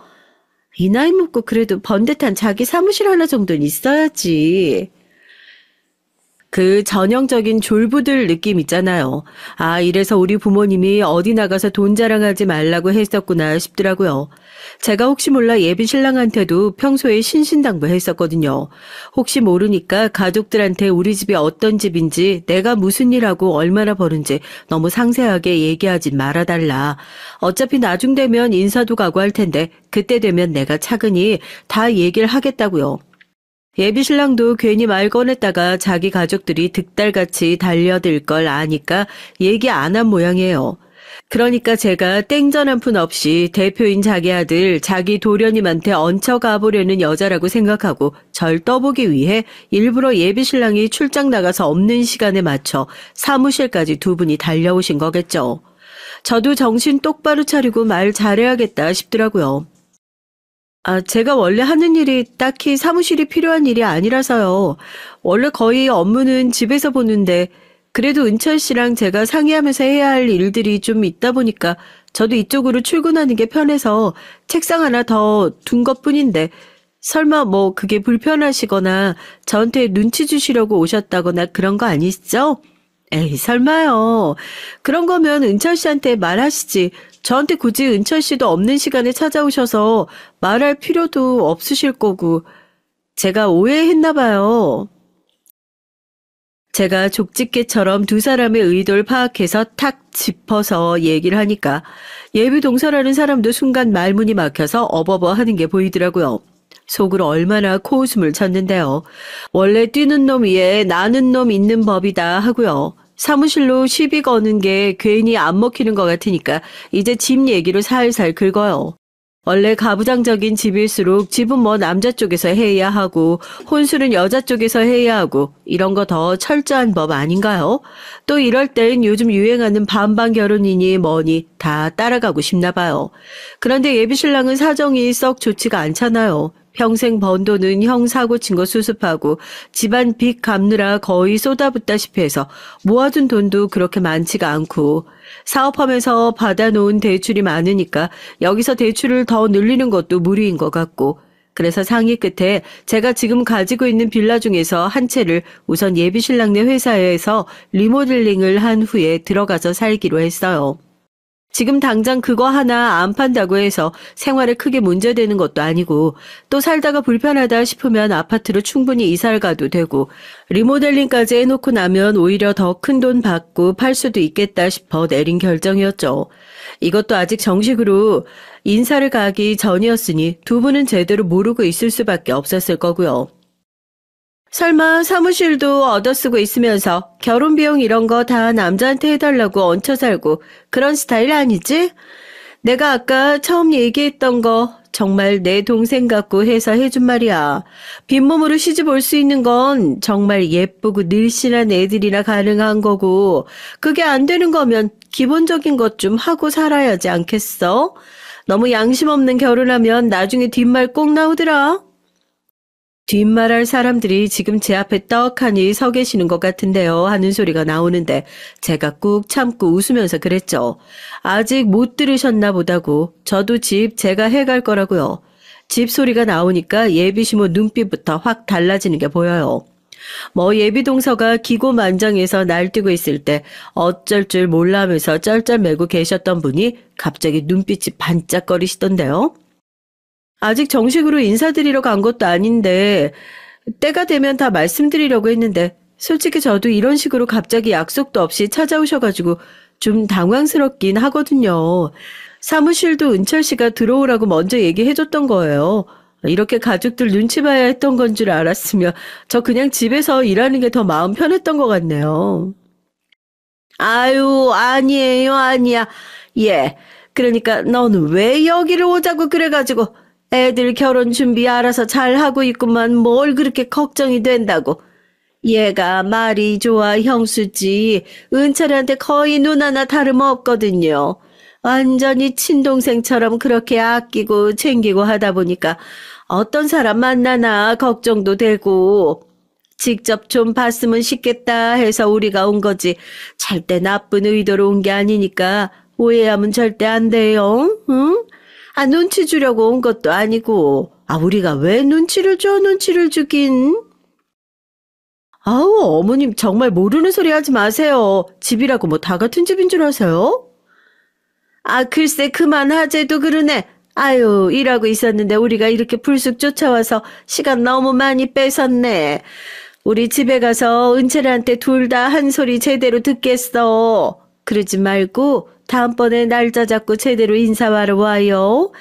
이 나이 먹고 그래도 번듯한 자기 사무실 하나 정도는 있어야지. 그 전형적인 졸부들 느낌 있잖아요. 아, 이래서 우리 부모님이 어디 나가서 돈 자랑하지 말라고 했었구나 싶더라고요. 제가 혹시 몰라 예비 신랑한테도 평소에 신신당부했었거든요. 혹시 모르니까 가족들한테 우리 집이 어떤 집인지 내가 무슨 일하고 얼마나 버는지 너무 상세하게 얘기하지 말아달라. 어차피 나중 되면 인사도 가고 할 텐데 그때 되면 내가 차근히 다 얘기를 하겠다고요. 예비신랑도 괜히 말 꺼냈다가 자기 가족들이 득달같이 달려들 걸 아니까 얘기 안 한 모양이에요. 그러니까 제가 땡전 한 푼 없이 대표인 자기 아들, 자기 도련님한테 얹혀 가보려는 여자라고 생각하고 절 떠보기 위해 일부러 예비신랑이 출장 나가서 없는 시간에 맞춰 사무실까지 두 분이 달려오신 거겠죠. 저도 정신 똑바로 차리고 말 잘해야겠다 싶더라고요. 제가 원래 하는 일이 딱히 사무실이 필요한 일이 아니라서요. 원래 거의 업무는 집에서 보는데 그래도 은철 씨랑 제가 상의하면서 해야 할 일들이 좀 있다 보니까 저도 이쪽으로 출근하는 게 편해서 책상 하나 더 둔 것뿐인데 설마 그게 불편하시거나 저한테 눈치 주시려고 오셨다거나 그런 거 아니시죠? 에이, 설마요. 그런 거면 은철 씨한테 말하시지. 저한테 굳이 은철 씨도 없는 시간에 찾아오셔서 말할 필요도 없으실 거고 제가 오해했나 봐요. 제가 족집게처럼 두 사람의 의도를 파악해서 탁 짚어서 얘기를 하니까 예비 동서라는 사람도 순간 말문이 막혀서 어버버 하는 게 보이더라고요. 속으로 얼마나 코웃음을 쳤는데요. 원래 뛰는 놈 위에 나는 놈 있는 법이다 하고요. 사무실로 시비 거는 게 괜히 안 먹히는 것 같으니까 이제 집 얘기로 살살 긁어요. 원래 가부장적인 집일수록 집은 남자 쪽에서 해야 하고 혼수는 여자 쪽에서 해야 하고 이런 거 더 철저한 법 아닌가요? 또 이럴 땐 요즘 유행하는 반반 결혼이니 뭐니 다 따라가고 싶나 봐요. 그런데 예비신랑은 사정이 썩 좋지가 않잖아요. 평생 번 돈은 형 사고 친 거 수습하고 집안 빚 갚느라 거의 쏟아붓다시피 해서 모아둔 돈도 그렇게 많지가 않고 사업하면서 받아놓은 대출이 많으니까 여기서 대출을 더 늘리는 것도 무리인 것 같고 그래서 상의 끝에 제가 지금 가지고 있는 빌라 중에서 한 채를 우선 예비신랑네 회사에서 리모델링을 한 후에 들어가서 살기로 했어요. 지금 당장 그거 하나 안 판다고 해서 생활에 크게 문제되는 것도 아니고 또 살다가 불편하다 싶으면 아파트로 충분히 이사를 가도 되고 리모델링까지 해놓고 나면 오히려 더 큰 돈 받고 팔 수도 있겠다 싶어 내린 결정이었죠. 이것도 아직 정식으로 인사를 가기 전이었으니 두 분은 제대로 모르고 있을 수밖에 없었을 거고요. 설마 사무실도 얻어쓰고 있으면서 결혼 비용 이런 거 다 남자한테 해달라고 얹혀 살고 그런 스타일 아니지? 내가 아까 처음 얘기했던 거 정말 내 동생 같고 해서 해준 말이야. 빈몸으로 시집 올 수 있는 건 정말 예쁘고 늘씬한 애들이나 가능한 거고 그게 안 되는 거면 기본적인 것 좀 하고 살아야지 않겠어? 너무 양심 없는 결혼하면 나중에 뒷말 꼭 나오더라. 뒷말할 사람들이 지금 제 앞에 떡하니 서 계시는 것 같은데요 하는 소리가 나오는데 제가 꾹 참고 웃으면서 그랬죠. 아직 못 들으셨나 보다고. 저도 집 제가 해갈 거라고요. 집 소리가 나오니까 예비시모 눈빛부터 확 달라지는 게 보여요. 예비동서가 기고만장해서 날뛰고 있을 때 어쩔 줄 몰라하면서 쩔쩔매고 계셨던 분이 갑자기 눈빛이 반짝거리시던데요. 아직 정식으로 인사드리러 간 것도 아닌데 때가 되면 다 말씀드리려고 했는데 솔직히 저도 이런 식으로 갑자기 약속도 없이 찾아오셔가지고 좀 당황스럽긴 하거든요. 사무실도 은철 씨가 들어오라고 먼저 얘기해줬던 거예요. 이렇게 가족들 눈치 봐야 했던 건 줄 알았으면 저 그냥 집에서 일하는 게 더 마음 편했던 것 같네요. 아유, 아니에요, 아니야. 예, 그러니까 너는 왜 여기를 오자고 그래가지고 애들 결혼 준비 알아서 잘 하고 있구만 뭘 그렇게 걱정이 된다고. 얘가 말이 좋아 형수지 은철이한테 거의 눈 하나 다름없거든요. 완전히 친동생처럼 그렇게 아끼고 챙기고 하다 보니까 어떤 사람 만나나 걱정도 되고 직접 좀 봤으면 싶겠다 해서 우리가 온 거지 절대 나쁜 의도로 온 게 아니니까 오해하면 절대 안 돼요. 응? 아 눈치 주려고 온 것도 아니고 우리가 왜 눈치를 주긴. 아우 어머님 정말 모르는 소리 하지 마세요. 집이라고 뭐 다 같은 집인 줄 아세요? 글쎄 그만하재도 그러네. 아유 일하고 있었는데 우리가 이렇게 불쑥 쫓아와서 시간 너무 많이 뺏었네. 우리 집에 가서 은채한테 둘 다 한 소리 제대로 듣겠어. 그러지 말고 다음번에 날짜 잡고 제대로 인사하러 와요.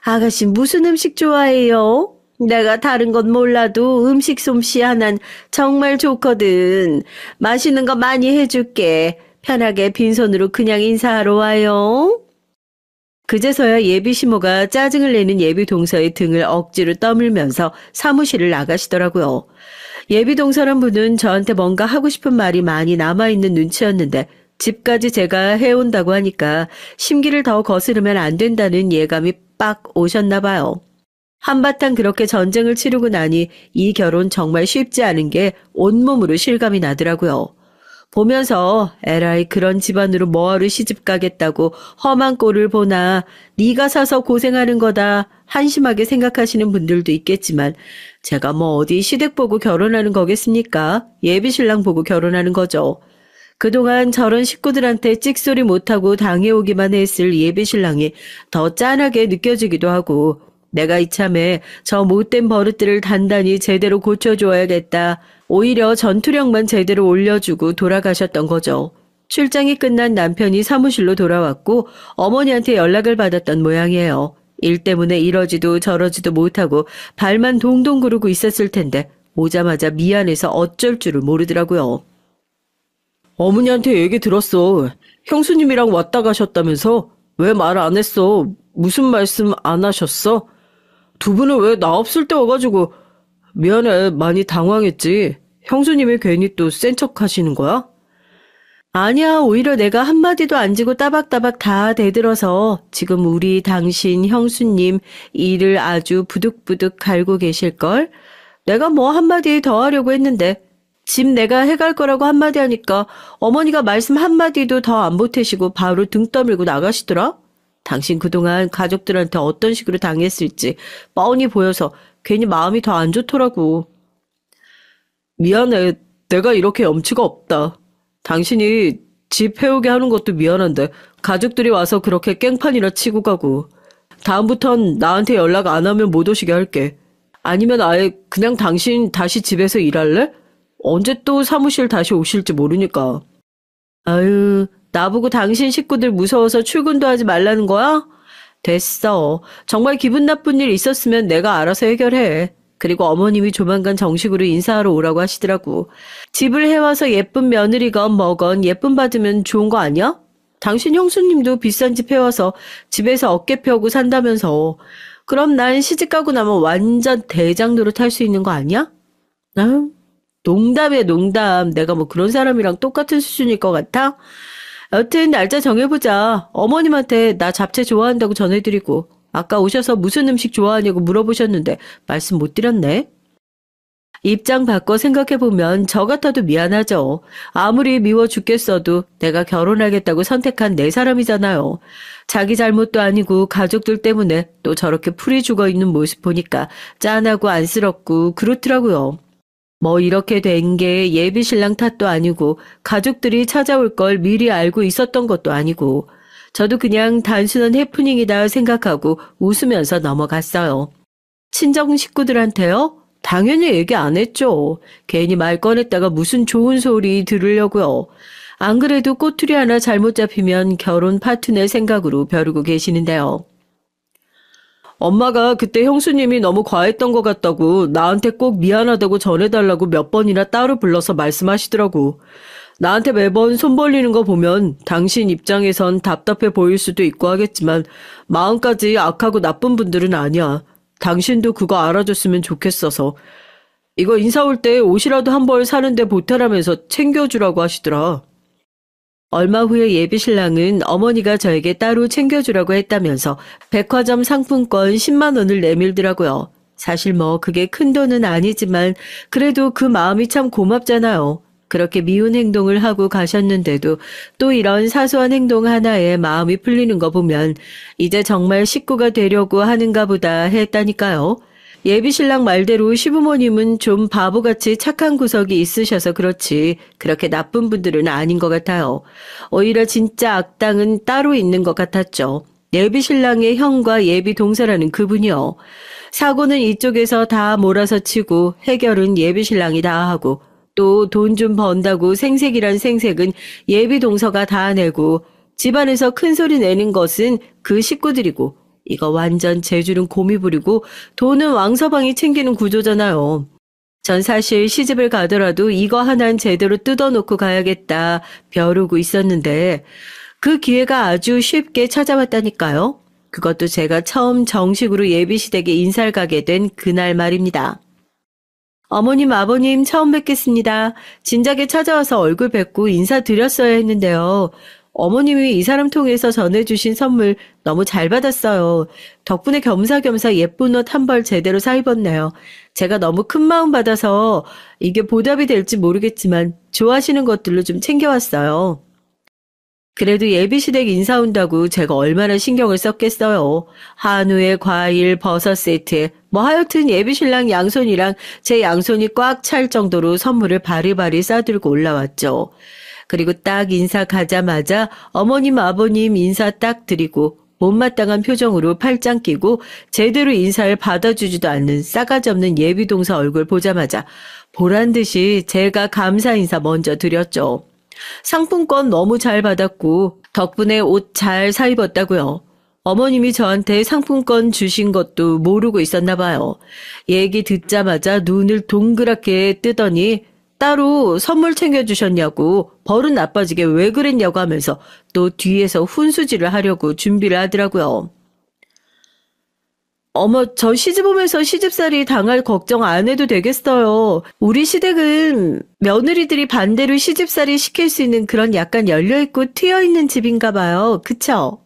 아가씨 무슨 음식 좋아해요? 내가 다른 건 몰라도 음식 솜씨 하나는 정말 좋거든. 맛있는 거 많이 해줄게. 편하게 빈손으로 그냥 인사하러 와요. 그제서야 예비 시모가 짜증을 내는 예비 동서의 등을 억지로 떠밀면서 사무실을 나가시더라고요. 예비 동서란 분은 저한테 뭔가 하고 싶은 말이 많이 남아있는 눈치였는데 집까지 제가 해온다고 하니까 심기를 더 거스르면 안 된다는 예감이 빡 오셨나 봐요. 한바탕 그렇게 전쟁을 치르고 나니 이 결혼 정말 쉽지 않은 게 온몸으로 실감이 나더라고요. 보면서 에라이 그런 집안으로 뭐하러 시집 가겠다고 험한 꼴을 보나 네가 사서 고생하는 거다 한심하게 생각하시는 분들도 있겠지만 제가 뭐 어디 시댁 보고 결혼하는 거겠습니까? 예비신랑 보고 결혼하는 거죠. 그동안 저런 식구들한테 찍소리 못하고 당해오기만 했을 예비신랑이 더 짠하게 느껴지기도 하고 내가 이참에 저 못된 버릇들을 단단히 제대로 고쳐줘야겠다. 오히려 전투력만 제대로 올려주고 돌아가셨던 거죠. 출장이 끝난 남편이 사무실로 돌아왔고 어머니한테 연락을 받았던 모양이에요. 일 때문에 이러지도 저러지도 못하고 발만 동동 구르고 있었을 텐데 오자마자 미안해서 어쩔 줄을 모르더라고요. 어머니한테 얘기 들었어. 형수님이랑 왔다 가셨다면서? 왜 말 안 했어? 무슨 말씀 안 하셨어? 두 분은 왜 나 없을 때 와가지고 미안해 많이 당황했지. 형수님이 괜히 또 센 척 하시는 거야? 아니야 오히려 내가 한마디도 안 지고 따박따박 다 대들어서 지금 우리 당신 형수님 일을 아주 부득부득 갈고 계실걸? 내가 뭐 한마디 더 하려고 했는데 집 내가 해갈 거라고 한마디 하니까 어머니가 말씀 한마디도 더 안 보태시고 바로 등 떠밀고 나가시더라? 당신 그동안 가족들한테 어떤 식으로 당했을지 뻔히 보여서 괜히 마음이 더 안 좋더라고. 미안해. 내가 이렇게 염치가 없다. 당신이 집 해오게 하는 것도 미안한데 가족들이 와서 그렇게 깽판이나 치고 가고 다음부턴 나한테 연락 안 하면 못 오시게 할게. 아니면 아예 그냥 당신 다시 집에서 일할래? 언제 또 사무실 다시 오실지 모르니까. 아유, 나보고 당신 식구들 무서워서 출근도 하지 말라는 거야? 됐어. 정말 기분 나쁜 일 있었으면 내가 알아서 해결해. 그리고 어머님이 조만간 정식으로 인사하러 오라고 하시더라고. 집을 해와서 예쁜 며느리건 뭐건 예쁨 받으면 좋은 거 아니야? 당신 형수님도 비싼 집 해와서 집에서 어깨 펴고 산다면서. 그럼 난 시집가고 나면 완전 대장 노릇할 수 있는 거 아니야? 아, 농담이야 농담. 내가 뭐 그런 사람이랑 똑같은 수준일 것 같아? 여튼 날짜 정해보자. 어머님한테 나 잡채 좋아한다고 전해드리고 아까 오셔서 무슨 음식 좋아하냐고 물어보셨는데 말씀 못 드렸네. 입장 바꿔 생각해보면 저 같아도 미안하죠. 아무리 미워 죽겠어도 내가 결혼하겠다고 선택한 내 사람이잖아요. 자기 잘못도 아니고 가족들 때문에 또 저렇게 풀이 죽어있는 모습 보니까 짠하고 안쓰럽고 그렇더라고요. 뭐 이렇게 된 게 예비신랑 탓도 아니고 가족들이 찾아올 걸 미리 알고 있었던 것도 아니고 저도 그냥 단순한 해프닝이다 생각하고 웃으면서 넘어갔어요. 친정 식구들한테요? 당연히 얘기 안 했죠. 괜히 말 꺼냈다가 무슨 좋은 소리 들으려고요. 안 그래도 꼬투리 하나 잘못 잡히면 결혼 파트너 생각으로 벼르고 계시는데요. 엄마가 그때 형수님이 너무 과했던 것 같다고 나한테 꼭 미안하다고 전해달라고 몇 번이나 따로 불러서 말씀하시더라고. 나한테 매번 손 벌리는 거 보면 당신 입장에선 답답해 보일 수도 있고 하겠지만 마음까지 악하고 나쁜 분들은 아니야. 당신도 그거 알아줬으면 좋겠어서. 이거 인사 올 때 옷이라도 한 벌 사는데 보태라면서 챙겨주라고 하시더라. 얼마 후에 예비신랑은 어머니가 저에게 따로 챙겨주라고 했다면서 백화점 상품권 10만 원을 내밀더라고요. 사실 뭐 그게 큰 돈은 아니지만 그래도 그 마음이 참 고맙잖아요. 그렇게 미운 행동을 하고 가셨는데도 또 이런 사소한 행동 하나에 마음이 풀리는 거 보면 이제 정말 식구가 되려고 하는가 보다 했다니까요. 예비신랑 말대로 시부모님은 좀 바보같이 착한 구석이 있으셔서 그렇지 그렇게 나쁜 분들은 아닌 것 같아요. 오히려 진짜 악당은 따로 있는 것 같았죠. 예비신랑의 형과 예비동서라는 그분이요. 사고는 이쪽에서 다 몰아서 치고 해결은 예비신랑이 다 하고 또 돈 좀 번다고 생색이란 생색은 예비동서가 다 내고 집안에서 큰소리 내는 것은 그 식구들이고 이거 완전 재주는 곰이 부리고 돈은 왕서방이 챙기는 구조잖아요. 전 사실 시집을 가더라도 이거 하나는 제대로 뜯어놓고 가야겠다 벼르고 있었는데 그 기회가 아주 쉽게 찾아왔다니까요. 그것도 제가 처음 정식으로 예비시댁에 인사를 가게 된 그날 말입니다. 어머님, 아버님 처음 뵙겠습니다. 진작에 찾아와서 얼굴 뵙고 인사드렸어야 했는데요. 어머님이 이 사람 통해서 전해주신 선물 너무 잘 받았어요. 덕분에 겸사겸사 예쁜 옷 한 벌 제대로 사 입었네요. 제가 너무 큰 마음 받아서 이게 보답이 될지 모르겠지만 좋아하시는 것들로 좀 챙겨왔어요. 그래도 예비시댁 인사 온다고 제가 얼마나 신경을 썼겠어요. 한우에 과일, 버섯 세트에 뭐 하여튼 예비신랑 양손이랑 제 양손이 꽉 찰 정도로 선물을 바리바리 싸들고 올라왔죠. 그리고 딱 인사 가자마자 어머님 아버님 인사 딱 드리고 못마땅한 표정으로 팔짱 끼고 제대로 인사를 받아주지도 않는 싸가지 없는 예비동서 얼굴 보자마자 보란듯이 제가 감사 인사 먼저 드렸죠. 상품권 너무 잘 받았고 덕분에 옷 잘 사 입었다고요. 어머님이 저한테 상품권 주신 것도 모르고 있었나 봐요. 얘기 듣자마자 눈을 동그랗게 뜨더니 따로 선물 챙겨주셨냐고 버릇 나빠지게 왜 그랬냐고 하면서 또 뒤에서 훈수질을 하려고 준비를 하더라고요. 어머, 저 시집 오면서 시집살이 당할 걱정 안 해도 되겠어요. 우리 시댁은 며느리들이 반대로 시집살이 시킬 수 있는 그런 약간 열려있고 트여있는 집인가 봐요. 그쵸?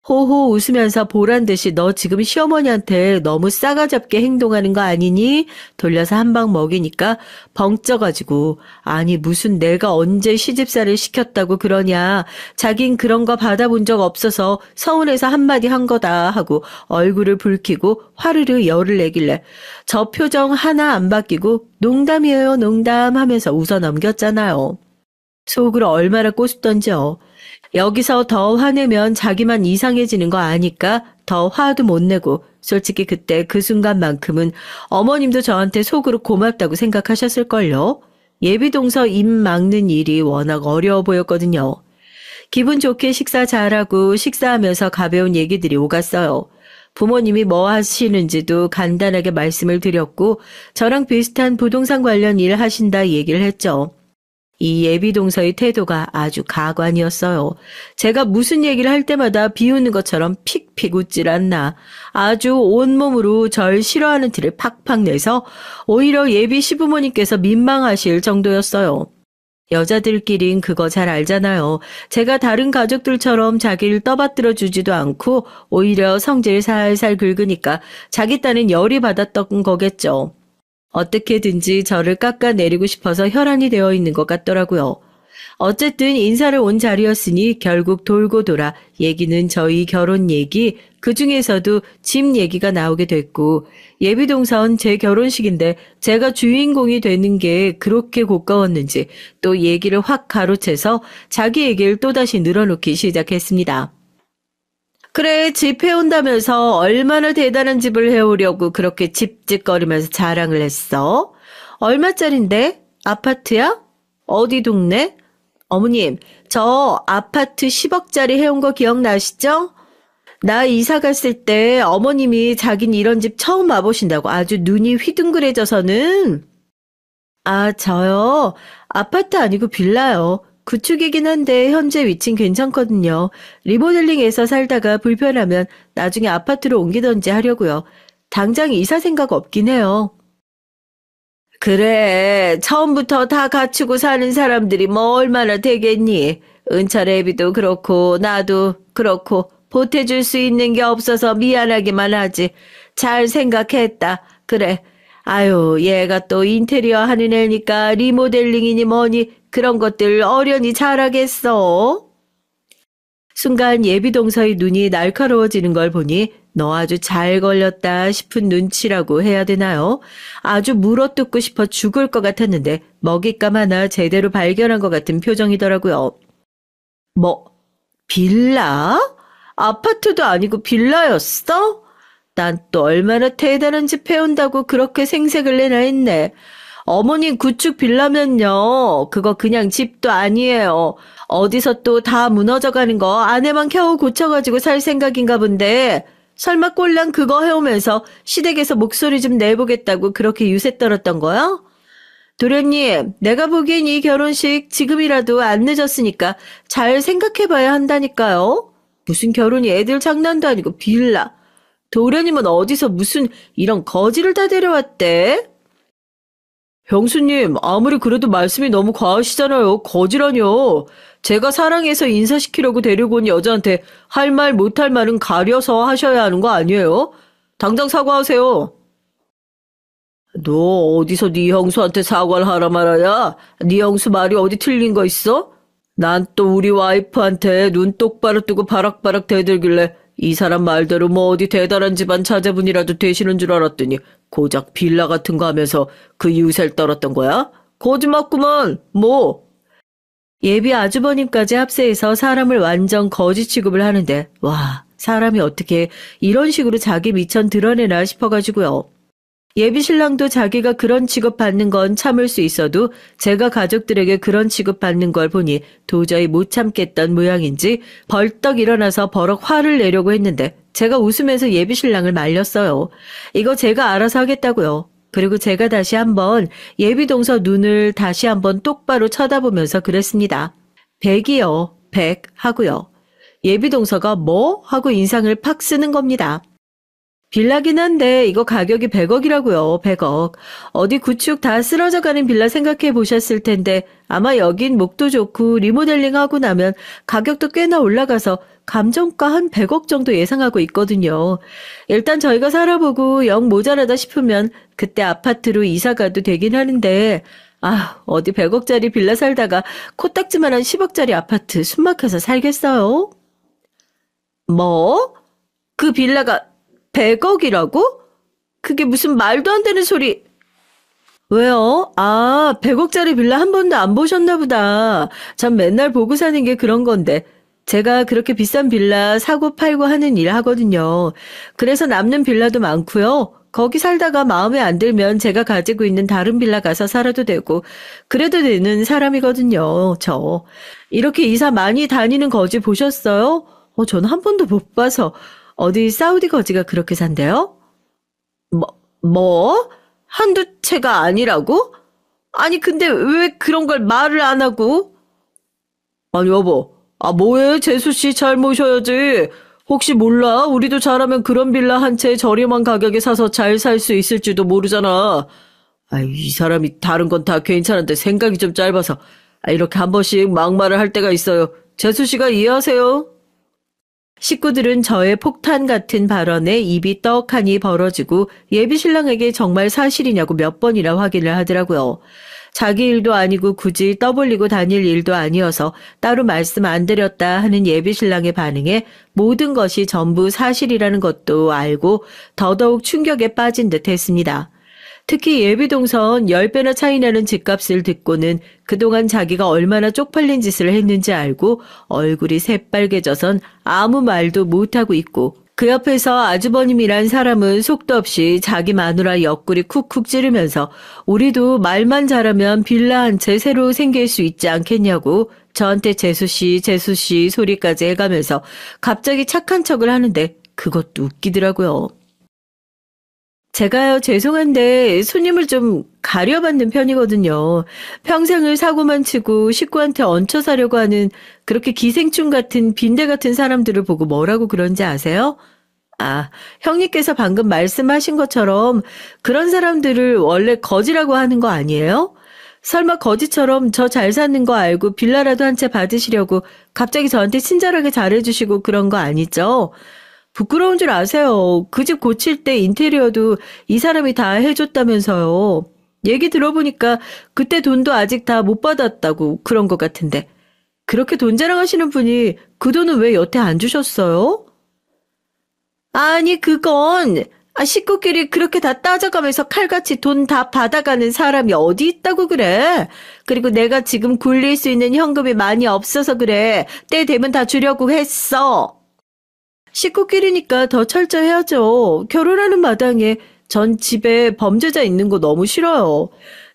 호호 웃으면서 보란듯이 너 지금 시어머니한테 너무 싸가지 없게 행동하는 거 아니니? 돌려서 한 방 먹이니까 벙쪄가지고 아니 무슨 내가 언제 시집살을 시켰다고 그러냐. 자긴 그런 거 받아본 적 없어서 서운해서 한마디 한 거다 하고 얼굴을 붉히고 화르르 열을 내길래 저 표정 하나 안 바뀌고 농담이에요 농담 하면서 웃어 넘겼잖아요. 속으로 얼마나 꼬집던지요. 여기서 더 화내면 자기만 이상해지는 거 아니까 더 화도 못 내고 솔직히 그때 그 순간만큼은 어머님도 저한테 속으로 고맙다고 생각하셨을걸요. 예비동서 입 막는 일이 워낙 어려워 보였거든요. 기분 좋게 식사 잘하고 식사하면서 가벼운 얘기들이 오갔어요. 부모님이 뭐 하시는지도 간단하게 말씀을 드렸고 저랑 비슷한 부동산 관련 일 하신다 얘기를 했죠. 이 예비동서의 태도가 아주 가관이었어요. 제가 무슨 얘기를 할 때마다 비웃는 것처럼 픽픽 웃질 않나. 아주 온몸으로 절 싫어하는 티를 팍팍 내서 오히려 예비 시부모님께서 민망하실 정도였어요. 여자들끼린 그거 잘 알잖아요. 제가 다른 가족들처럼 자기를 떠받들어 주지도 않고 오히려 성질 살살 긁으니까 자기 딴엔 열이 받았던 거겠죠. 어떻게든지 저를 깎아내리고 싶어서 혈안이 되어 있는 것 같더라고요. 어쨌든 인사를 온 자리였으니 결국 돌고 돌아 얘기는 저희 결혼 얘기, 그중에서도 집 얘기가 나오게 됐고 예비동선 제 결혼식인데 제가 주인공이 되는 게 그렇게 고가웠는지 또 얘기를 확 가로채서 자기 얘기를 또다시 늘어놓기 시작했습니다. 그래, 집 해온다면서 얼마나 대단한 집을 해오려고 그렇게 찝찝거리면서 자랑을 했어? 얼마짜린데? 아파트야? 어디 동네? 어머님, 저 아파트 10억짜리 해온 거 기억나시죠? 나 이사 갔을 때 어머님이 자긴 이런 집 처음 와보신다고 아주 눈이 휘둥그레져서는. 아, 저요? 아파트 아니고 빌라요. 구축이긴 한데 현재 위치는 괜찮거든요. 리모델링해서 살다가 불편하면 나중에 아파트로 옮기던지 하려고요. 당장 이사 생각 없긴 해요. 그래, 처음부터 다 갖추고 사는 사람들이 뭐 얼마나 되겠니? 은철 애비도 그렇고 나도 그렇고 보태줄 수 있는 게 없어서 미안하기만 하지. 잘 생각했다. 그래. 아유, 얘가 또 인테리어 하는 애니까 리모델링이니 뭐니 그런 것들 어련히 잘하겠어. 순간 예비동서의 눈이 날카로워지는 걸 보니 너 아주 잘 걸렸다 싶은 눈치라고 해야 되나요? 아주 물어뜯고 싶어 죽을 것 같았는데 먹잇감 하나 제대로 발견한 것 같은 표정이더라고요. 뭐, 빌라? 아파트도 아니고 빌라였어? 난 또 얼마나 대단한 집 해온다고 그렇게 생색을 내나 했네. 어머니 구축 빌라면요. 그거 그냥 집도 아니에요. 어디서 또 다 무너져가는 거 안에만 겨우 고쳐가지고 살 생각인가 본데 설마 꼴랑 그거 해오면서 시댁에서 목소리 좀 내보겠다고 그렇게 유세 떨었던 거야? 도련님, 내가 보기엔 이 결혼식 지금이라도 안 늦었으니까 잘 생각해봐야 한다니까요. 무슨 결혼이 애들 장난도 아니고 빌라. 도련님은 어디서 무슨 이런 거지를 다 데려왔대? 형수님, 아무리 그래도 말씀이 너무 과하시잖아요. 거지라뇨. 제가 사랑해서 인사시키려고 데리고 온 여자한테 할 말 못할 말은 가려서 하셔야 하는 거 아니에요? 당장 사과하세요. 너 어디서 네 형수한테 사과를 하라 말아야? 네 형수 말이 어디 틀린 거 있어? 난 또 우리 와이프한테 눈 똑바로 뜨고 바락바락 대들길래 이 사람 말대로 뭐 어디 대단한 집안 자제분이라도 되시는 줄 알았더니 고작 빌라 같은 거 하면서 그 유세를 떨었던 거야? 거지 맞구만. 뭐? 예비 아주버님까지 합세해서 사람을 완전 거지 취급을 하는데 와, 사람이 어떻게 이런 식으로 자기 미천 드러내나 싶어가지고요. 예비 신랑도 자기가 그런 취급받는 건 참을 수 있어도 제가 가족들에게 그런 취급받는 걸 보니 도저히 못 참겠던 모양인지 벌떡 일어나서 버럭 화를 내려고 했는데 제가 웃으면서 예비 신랑을 말렸어요. 이거 제가 알아서 하겠다고요. 그리고 제가 다시 한번 예비 동서 눈을 다시 한번 똑바로 쳐다보면서 그랬습니다. 100이요. 100 하고요. 예비 동서가 뭐? 하고 인상을 팍 쓰는 겁니다. 빌라긴 한데 이거 가격이 100억이라고요. 100억. 어디 구축 다 쓰러져가는 빌라 생각해 보셨을 텐데 아마 여긴 목도 좋고 리모델링하고 나면 가격도 꽤나 올라가서 감정가 한 100억 정도 예상하고 있거든요. 일단 저희가 살아보고 영 모자라다 싶으면 그때 아파트로 이사가도 되긴 하는데 어디 100억짜리 빌라 살다가 코딱지만한 10억짜리 아파트 숨막혀서 살겠어요? 뭐? 그 빌라가 100억이라고? 그게 무슨 말도 안 되는 소리. 왜요? 100억짜리 빌라 한 번도 안 보셨나 보다. 전 맨날 보고 사는 게 그런 건데. 제가 그렇게 비싼 빌라 사고 팔고 하는 일 하거든요. 그래서 남는 빌라도 많고요. 거기 살다가 마음에 안 들면 제가 가지고 있는 다른 빌라 가서 살아도 되고 그래도 되는 사람이거든요. 저. 이렇게 이사 많이 다니는 거지 보셨어요? 전 한 번도 못 봐서. 어디 사우디 거지가 그렇게 산대요? 뭐? 한두 채가 아니라고? 아니 근데 왜 그런 걸 말을 안 하고? 아니 여보, 뭐해? 재수씨 잘 모셔야지. 혹시 몰라? 우리도 잘하면 그런 빌라 한 채 저렴한 가격에 사서 잘 살 수 있을지도 모르잖아. 이 사람이 다른 건 다 괜찮은데 생각이 좀 짧아서 이렇게 한 번씩 막말을 할 때가 있어요. 재수씨가 이해하세요? 식구들은 저의 폭탄 같은 발언에 입이 떡하니 벌어지고 예비 신랑에게 정말 사실이냐고 몇 번이나 확인을 하더라고요. 자기 일도 아니고 굳이 떠벌리고 다닐 일도 아니어서 따로 말씀 안 드렸다 하는 예비 신랑의 반응에 모든 것이 전부 사실이라는 것도 알고 더더욱 충격에 빠진 듯 했습니다. 특히 예비동선 10배나 차이 나는 집값을 듣고는 그동안 자기가 얼마나 쪽팔린 짓을 했는지 알고 얼굴이 새빨개져선 아무 말도 못하고 있고 그 옆에서 아주버님이란 사람은 속도 없이 자기 마누라 옆구리 쿡쿡 찌르면서 우리도 말만 잘하면 빌라 한 채 새로 생길 수 있지 않겠냐고 저한테 재수씨 소리까지 해가면서 갑자기 착한 척을 하는데 그것도 웃기더라고요. 제가요, 죄송한데 손님을 좀 가려받는 편이거든요. 평생을 사고만 치고 식구한테 얹혀 사려고 하는 그렇게 기생충 같은 빈대 같은 사람들을 보고 뭐라고 그런지 아세요? 아, 형님께서 방금 말씀하신 것처럼 그런 사람들을 원래 거지라고 하는 거 아니에요? 설마 거지처럼 저 잘 사는 거 알고 빌라라도 한 채 받으시려고 갑자기 저한테 친절하게 잘해주시고 그런 거 아니죠? 부끄러운 줄 아세요. 그 집 고칠 때 인테리어도 이 사람이 다 해줬다면서요. 얘기 들어보니까 그때 돈도 아직 다 못 받았다고 그런 것 같은데. 그렇게 돈 자랑하시는 분이 그 돈은 왜 여태 안 주셨어요? 아니, 그건 식구끼리 그렇게 다 따져가면서 칼같이 돈 다 받아가는 사람이 어디 있다고 그래. 그리고 내가 지금 굴릴 수 있는 현금이 많이 없어서 그래. 때 되면 다 주려고 했어. 식구끼리니까 더 철저해야죠. 결혼하는 마당에 전 집에 범죄자 있는 거 너무 싫어요.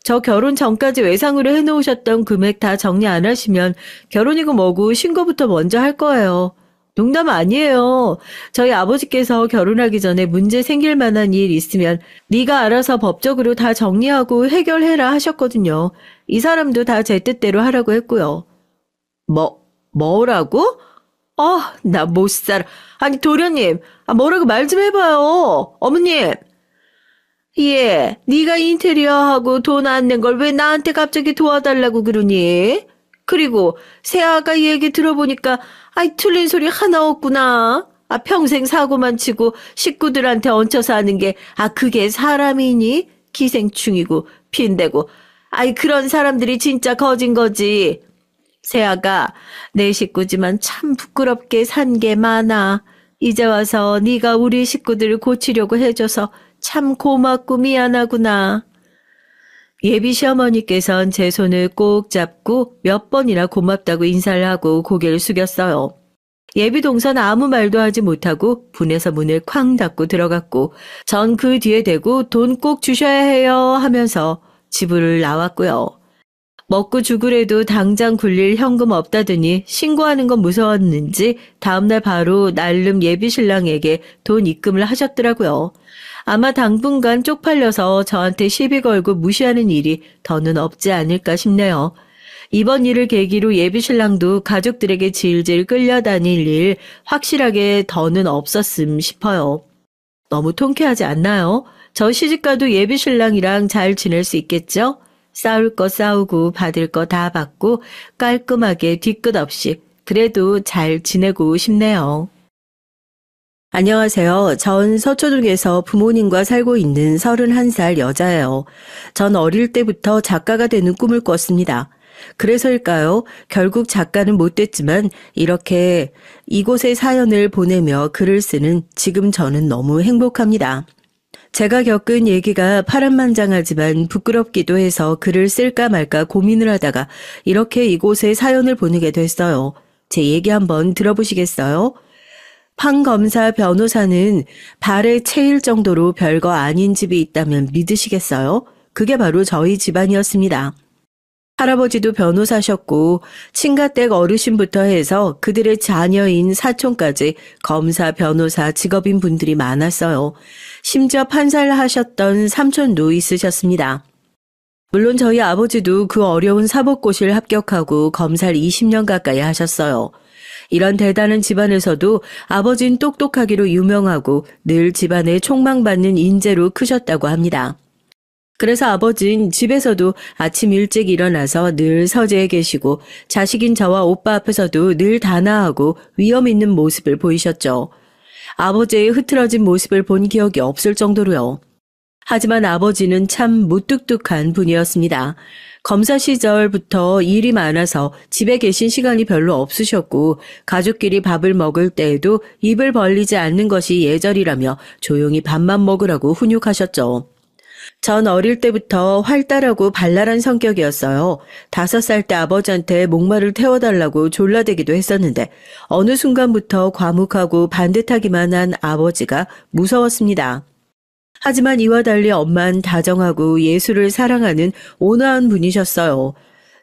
저 결혼 전까지 외상으로 해놓으셨던 금액 다 정리 안 하시면 결혼이고 뭐고 신고부터 먼저 할 거예요. 농담 아니에요. 저희 아버지께서 결혼하기 전에 문제 생길 만한 일 있으면 네가 알아서 법적으로 다 정리하고 해결해라 하셨거든요. 이 사람도 다 제 뜻대로 하라고 했고요. 뭐라고? 나 못 살아. 아니, 도련님, 뭐라고 말 좀 해봐요. 어머님. 예, 네가 인테리어하고 돈 안 낸 걸 왜 나한테 갑자기 도와달라고 그러니? 그리고 세아가 얘기 들어보니까 틀린 소리 하나 없구나. 평생 사고만 치고 식구들한테 얹혀 사는 게 그게 사람이니? 기생충이고 빈대고. 그런 사람들이 진짜 거진 거지. 세아가 내 식구지만 참 부끄럽게 산 게 많아. 이제 와서 네가 우리 식구들을 고치려고 해줘서 참 고맙고 미안하구나. 예비 시어머니께선 제 손을 꼭 잡고 몇 번이나 고맙다고 인사를 하고 고개를 숙였어요. 예비 동선 아무 말도 하지 못하고 분해서 문을 쾅 닫고 들어갔고 전 그 뒤에 대고 돈 꼭 주셔야 해요 하면서 집을 나왔고요. 먹고 죽으래도 당장 굴릴 현금 없다더니 신고하는 건 무서웠는지 다음날 바로 날름 예비 신랑에게 돈 입금을 하셨더라고요. 아마 당분간 쪽팔려서 저한테 시비 걸고 무시하는 일이 더는 없지 않을까 싶네요. 이번 일을 계기로 예비 신랑도 가족들에게 질질 끌려다닐 일 확실하게 더는 없었음 싶어요. 너무 통쾌하지 않나요? 저 시집가도 예비 신랑이랑 잘 지낼 수 있겠죠? 싸울 거 싸우고 받을 거 다 받고 깔끔하게 뒤끝 없이 그래도 잘 지내고 싶네요. 안녕하세요. 전 서초동에서 부모님과 살고 있는 31살 여자예요. 전 어릴 때부터 작가가 되는 꿈을 꿨습니다. 그래서일까요? 결국 작가는 못 됐지만 이렇게 이곳에 사연을 보내며 글을 쓰는 지금 저는 너무 행복합니다. 제가 겪은 얘기가 파란만장하지만 부끄럽기도 해서 글을 쓸까 말까 고민을 하다가 이렇게 이곳에 사연을 보내게 됐어요. 제 얘기 한번 들어보시겠어요? 판검사 변호사는 발에 채일 정도로 별거 아닌 집이 있다면 믿으시겠어요? 그게 바로 저희 집안이었습니다. 할아버지도 변호사셨고 친가댁 어르신부터 해서 그들의 자녀인 사촌까지 검사, 변호사, 직업인 분들이 많았어요. 심지어 판사를 하셨던 삼촌도 있으셨습니다. 물론 저희 아버지도 그 어려운 사법고시를 합격하고 검사를 20년 가까이 하셨어요. 이런 대단한 집안에서도 아버지는 똑똑하기로 유명하고 늘 집안에 촉망받는 인재로 크셨다고 합니다. 그래서 아버진 집에서도 아침 일찍 일어나서 늘 서재에 계시고 자식인 저와 오빠 앞에서도 늘 단아하고 위험 있는 모습을 보이셨죠. 아버지의 흐트러진 모습을 본 기억이 없을 정도로요. 하지만 아버지는 참 무뚝뚝한 분이었습니다. 검사 시절부터 일이 많아서 집에 계신 시간이 별로 없으셨고 가족끼리 밥을 먹을 때에도 입을 벌리지 않는 것이 예절이라며 조용히 밥만 먹으라고 훈육하셨죠. 전 어릴 때부터 활달하고 발랄한 성격이었어요. 5살 때 아버지한테 목마를 태워달라고 졸라대기도 했었는데 어느 순간부터 과묵하고 반듯하기만 한 아버지가 무서웠습니다. 하지만 이와 달리 엄마는 다정하고 예술을 사랑하는 온화한 분이셨어요.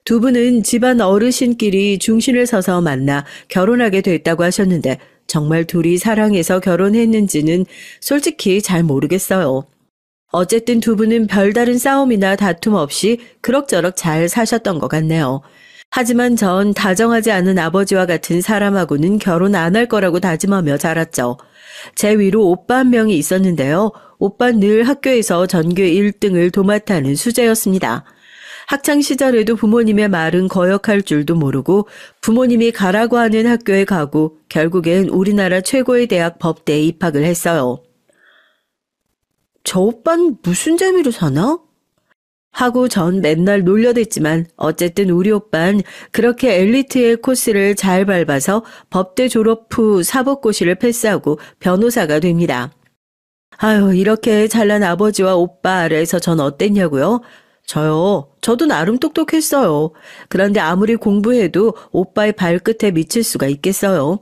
두 분은 집안 어르신끼리 중심을 서서 만나 결혼하게 됐다고 하셨는데 정말 둘이 사랑해서 결혼했는지는 솔직히 잘 모르겠어요. 어쨌든 두 분은 별다른 싸움이나 다툼 없이 그럭저럭 잘 사셨던 것 같네요. 하지만 전 다정하지 않은 아버지와 같은 사람하고는 결혼 안 할 거라고 다짐하며 자랐죠. 제 위로 오빠 한 명이 있었는데요. 오빠는 늘 학교에서 전교 1등을 도맡아는 수재였습니다. 학창 시절에도 부모님의 말은 거역할 줄도 모르고 부모님이 가라고 하는 학교에 가고 결국엔 우리나라 최고의 대학 법대에 입학을 했어요. 저 오빠는 무슨 재미로 사나? 하고 전 맨날 놀려댔지만 어쨌든 우리 오빠는 그렇게 엘리트의 코스를 잘 밟아서 법대 졸업 후 사법고시를 패스하고 변호사가 됩니다. 아유, 이렇게 잘난 아버지와 오빠 아래에서 전 어땠냐고요? 저도 나름 똑똑했어요. 그런데 아무리 공부해도 오빠의 발끝에 미칠 수가 있겠어요.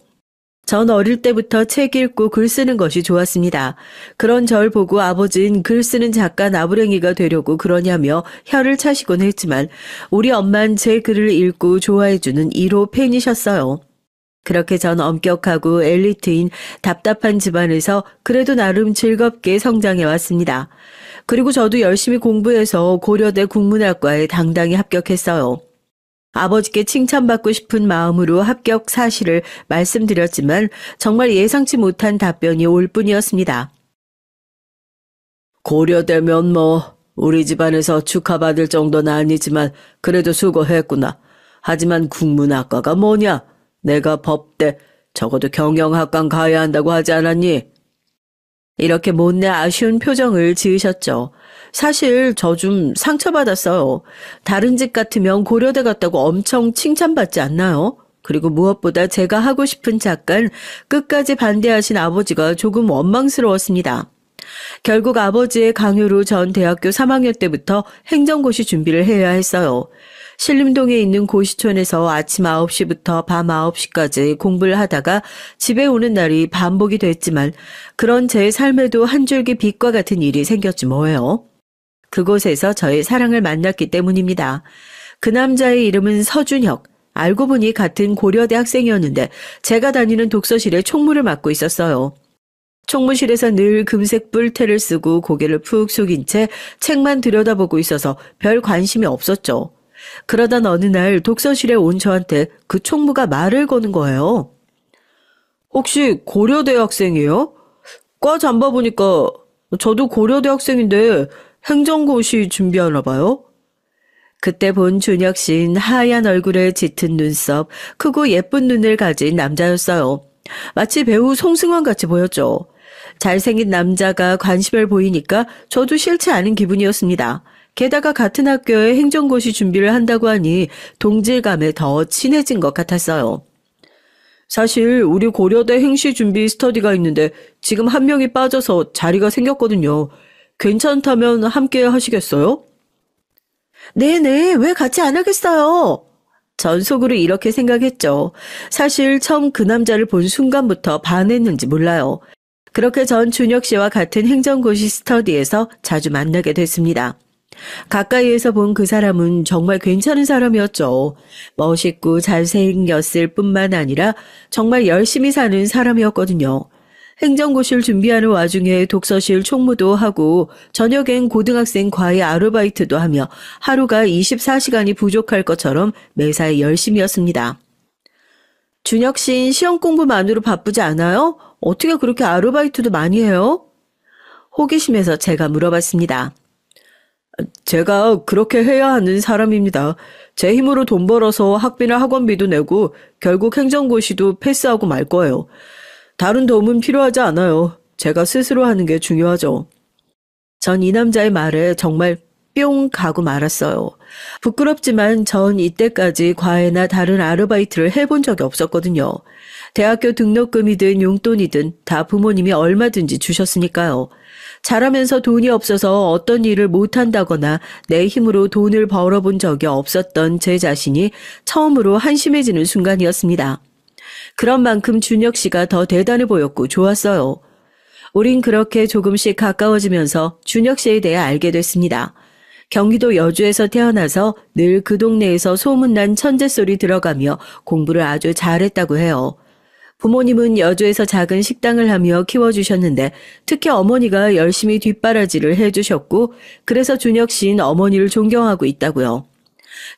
전 어릴 때부터 책 읽고 글 쓰는 것이 좋았습니다. 그런 절 보고 아버지는 글 쓰는 작가 나부랭이가 되려고 그러냐며 혀를 차시곤 했지만 우리 엄만 제 글을 읽고 좋아해주는 1호 팬이셨어요. 그렇게 전 엄격하고 엘리트인 답답한 집안에서 그래도 나름 즐겁게 성장해 왔습니다. 그리고 저도 열심히 공부해서 고려대 국문학과에 당당히 합격했어요. 아버지께 칭찬받고 싶은 마음으로 합격 사실을 말씀드렸지만 정말 예상치 못한 답변이 올 뿐이었습니다. 고려대면 우리 집안에서 축하받을 정도는 아니지만 그래도 수고했구나. 하지만 국문학과가 뭐냐? 내가 법대, 적어도 경영학과 가야 한다고 하지 않았니? 이렇게 못내 아쉬운 표정을 지으셨죠. 사실 저 좀 상처받았어요. 다른 집 같으면 고려대 갔다고 엄청 칭찬받지 않나요? 그리고 무엇보다 제가 하고 싶은 작가는 끝까지 반대하신 아버지가 조금 원망스러웠습니다. 결국 아버지의 강요로 전 대학교 3학년 때부터 행정고시 준비를 해야 했어요. 신림동에 있는 고시촌에서 아침 9시부터 밤 9시까지 공부를 하다가 집에 오는 날이 반복이 됐지만 그런 제 삶에도 한 줄기 빛과 같은 일이 생겼지 뭐예요. 그곳에서 저의 사랑을 만났기 때문입니다. 그 남자의 이름은 서준혁. 알고 보니 같은 고려대 학생이었는데 제가 다니는 독서실에 총무를 맡고 있었어요. 총무실에서 늘 금색 뿔테를 쓰고 고개를 푹 숙인 채 책만 들여다보고 있어서 별 관심이 없었죠. 그러던 어느 날 독서실에 온 저한테 그 총무가 말을 거는 거예요. 혹시 고려대 학생이에요? 과 잠봐보니까 저도 고려대 학생인데 행정고시 준비하나 봐요. 그때 본 준혁 씨는 하얀 얼굴에 짙은 눈썹, 크고 예쁜 눈을 가진 남자였어요. 마치 배우 송승헌 같이 보였죠. 잘생긴 남자가 관심을 보이니까 저도 싫지 않은 기분이었습니다. 게다가 같은 학교에 행정고시 준비를 한다고 하니 동질감에 더 친해진 것 같았어요. 사실 우리 고려대 행시 준비 스터디가 있는데 지금 한 명이 빠져서 자리가 생겼거든요. 괜찮다면 함께 하시겠어요? 네네, 왜 같이 안 하겠어요? 전 속으로 이렇게 생각했죠. 사실 처음 그 남자를 본 순간부터 반했는지 몰라요. 그렇게 전 준혁 씨와 같은 행정고시 스터디에서 자주 만나게 됐습니다. 가까이에서 본 그 사람은 정말 괜찮은 사람이었죠. 멋있고 잘생겼을 뿐만 아니라 정말 열심히 사는 사람이었거든요. 행정고시를 준비하는 와중에 독서실 총무도 하고 저녁엔 고등학생 과외 아르바이트도 하며 하루가 24시간이 부족할 것처럼 매사에 열심이었습니다. 준혁 씨는 시험 공부만으로 바쁘지 않아요? 어떻게 그렇게 아르바이트도 많이 해요? 호기심에서 제가 물어봤습니다. 제가 그렇게 해야 하는 사람입니다. 제 힘으로 돈 벌어서 학비나 학원비도 내고 결국 행정고시도 패스하고 말 거예요. 다른 도움은 필요하지 않아요. 제가 스스로 하는 게 중요하죠. 전 이 남자의 말에 정말 뿅 가고 말았어요. 부끄럽지만 전 이때까지 과외나 다른 아르바이트를 해본 적이 없었거든요. 대학교 등록금이든 용돈이든 다 부모님이 얼마든지 주셨으니까요. 자라면서 돈이 없어서 어떤 일을 못한다거나 내 힘으로 돈을 벌어본 적이 없었던 제 자신이 처음으로 한심해지는 순간이었습니다. 그런 만큼 준혁 씨가 더 대단해 보였고 좋았어요. 우린 그렇게 조금씩 가까워지면서 준혁 씨에 대해 알게 됐습니다. 경기도 여주에서 태어나서 늘 그 동네에서 소문난 천재소리 들어가며 공부를 아주 잘했다고 해요. 부모님은 여주에서 작은 식당을 하며 키워주셨는데 특히 어머니가 열심히 뒷바라지를 해주셨고 그래서 준혁 씨는 어머니를 존경하고 있다고요.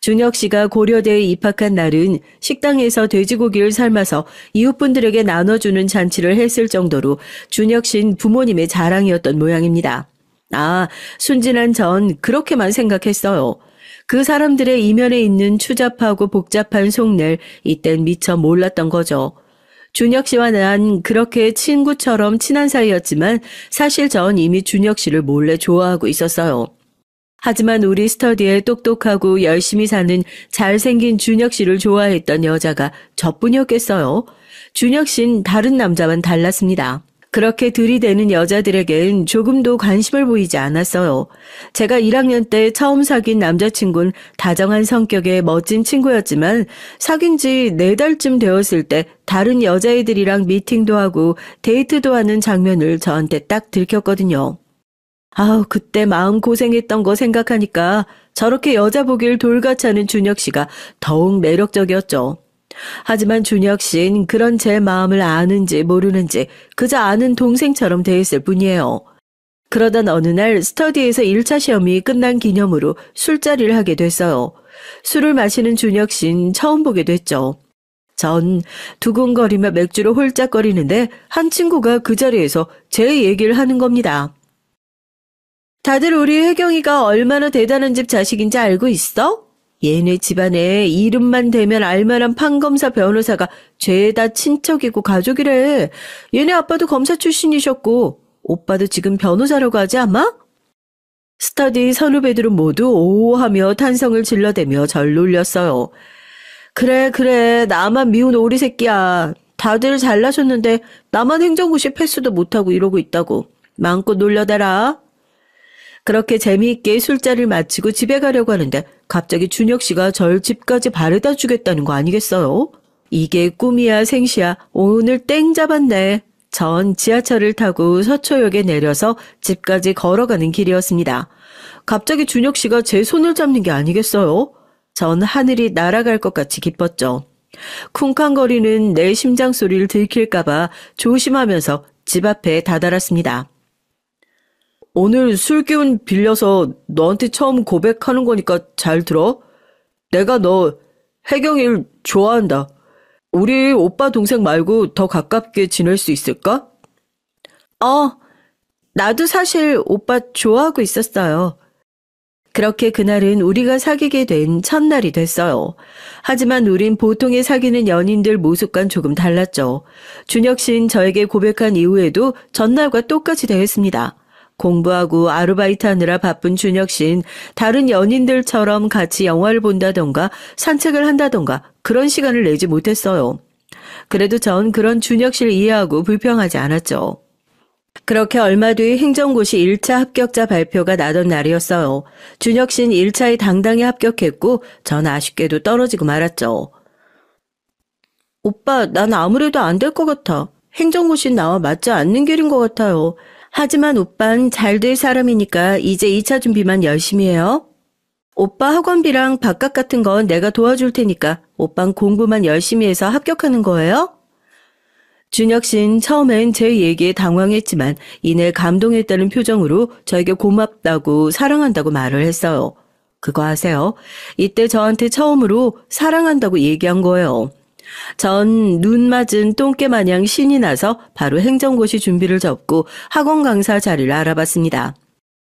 준혁 씨가 고려대에 입학한 날은 식당에서 돼지고기를 삶아서 이웃분들에게 나눠주는 잔치를 했을 정도로 준혁 씨는 부모님의 자랑이었던 모양입니다. 아, 순진한 전 그렇게만 생각했어요. 그 사람들의 이면에 있는 추잡하고 복잡한 속내를 이땐 미처 몰랐던 거죠. 준혁 씨와 난 그렇게 친구처럼 친한 사이였지만 사실 전 이미 준혁 씨를 몰래 좋아하고 있었어요. 하지만 우리 스터디에 똑똑하고 열심히 사는 잘생긴 준혁 씨를 좋아했던 여자가 저뿐이었겠어요. 준혁 씨는 다른 남자만 달랐습니다. 그렇게 들이대는 여자들에겐 조금도 관심을 보이지 않았어요. 제가 1학년 때 처음 사귄 남자친구는 다정한 성격의 멋진 친구였지만 사귄 지 4달쯤 되었을 때 다른 여자애들이랑 미팅도 하고 데이트도 하는 장면을 저한테 딱 들켰거든요. 아우, 그때 마음 고생했던 거 생각하니까 저렇게 여자 보길 돌같이 하는 준혁 씨가 더욱 매력적이었죠. 하지만 준혁 씨는 그런 제 마음을 아는지 모르는지 그저 아는 동생처럼 대했을 뿐이에요. 그러던 어느 날 스터디에서 1차 시험이 끝난 기념으로 술자리를 하게 됐어요. 술을 마시는 준혁 씨는 처음 보게 됐죠. 전 두근거리며 맥주로 홀짝거리는데 한 친구가 그 자리에서 제 얘기를 하는 겁니다. 다들 우리 혜경이가 얼마나 대단한 집 자식인지 알고 있어? 얘네 집안에 이름만 대면 알만한 판검사 변호사가 죄다 친척이고 가족이래. 얘네 아빠도 검사 출신이셨고 오빠도 지금 변호사라고 하지 아마? 스터디 선후배들은 모두 오오하며 탄성을 질러대며 절 놀렸어요. 그래 나만 미운 오리 새끼야. 다들 잘나셨는데 나만 행정고시 패스도 못하고 이러고 있다고. 마음껏 놀려대라. 그렇게 재미있게 술자리를 마치고 집에 가려고 하는데 갑자기 준혁 씨가 절 집까지 바래다 주겠다는 거 아니겠어요? 이게 꿈이야 생시야. 오늘 땡 잡았네. 전 지하철을 타고 서초역에 내려서 집까지 걸어가는 길이었습니다. 갑자기 준혁 씨가 제 손을 잡는 게 아니겠어요? 전 하늘이 날아갈 것 같이 기뻤죠. 쿵쾅거리는 내 심장 소리를 들킬까봐 조심하면서 집 앞에 다다랐습니다. 오늘 술 기운 빌려서 너한테 처음 고백하는 거니까 잘 들어. 내가 너 혜경이를 좋아한다. 우리 오빠 동생 말고 더 가깝게 지낼 수 있을까? 나도 사실 오빠 좋아하고 있었어요. 그렇게 그날은 우리가 사귀게 된 첫날이 됐어요. 하지만 우린 보통의 사귀는 연인들 모습과는 조금 달랐죠. 준혁 씨는 저에게 고백한 이후에도 전날과 똑같이 대했습니다. 공부하고 아르바이트 하느라 바쁜 준혁 씨는 다른 연인들처럼 같이 영화를 본다던가 산책을 한다던가 그런 시간을 내지 못했어요. 그래도 전 그런 준혁 씨를 이해하고 불평하지 않았죠. 그렇게 얼마 뒤 행정고시 1차 합격자 발표가 나던 날이었어요. 준혁 씨는 1차에 당당히 합격했고 전 아쉽게도 떨어지고 말았죠. 오빠, 난 아무래도 안 될 것 같아. 행정고시는 나와 맞지 않는 길인 것 같아요. 하지만 오빤 잘 될 사람이니까 이제 2차 준비만 열심히 해요. 오빠 학원비랑 밥값 같은 건 내가 도와줄 테니까 오빤 공부만 열심히 해서 합격하는 거예요? 준혁 씨는 처음엔 제 얘기에 당황했지만 이내 감동했다는 표정으로 저에게 고맙다고 사랑한다고 말을 했어요. 그거 아세요? 이때 저한테 처음으로 사랑한다고 얘기한 거예요. 전 눈 맞은 똥개 마냥 신이 나서 바로 행정고시 준비를 접고 학원 강사 자리를 알아봤습니다.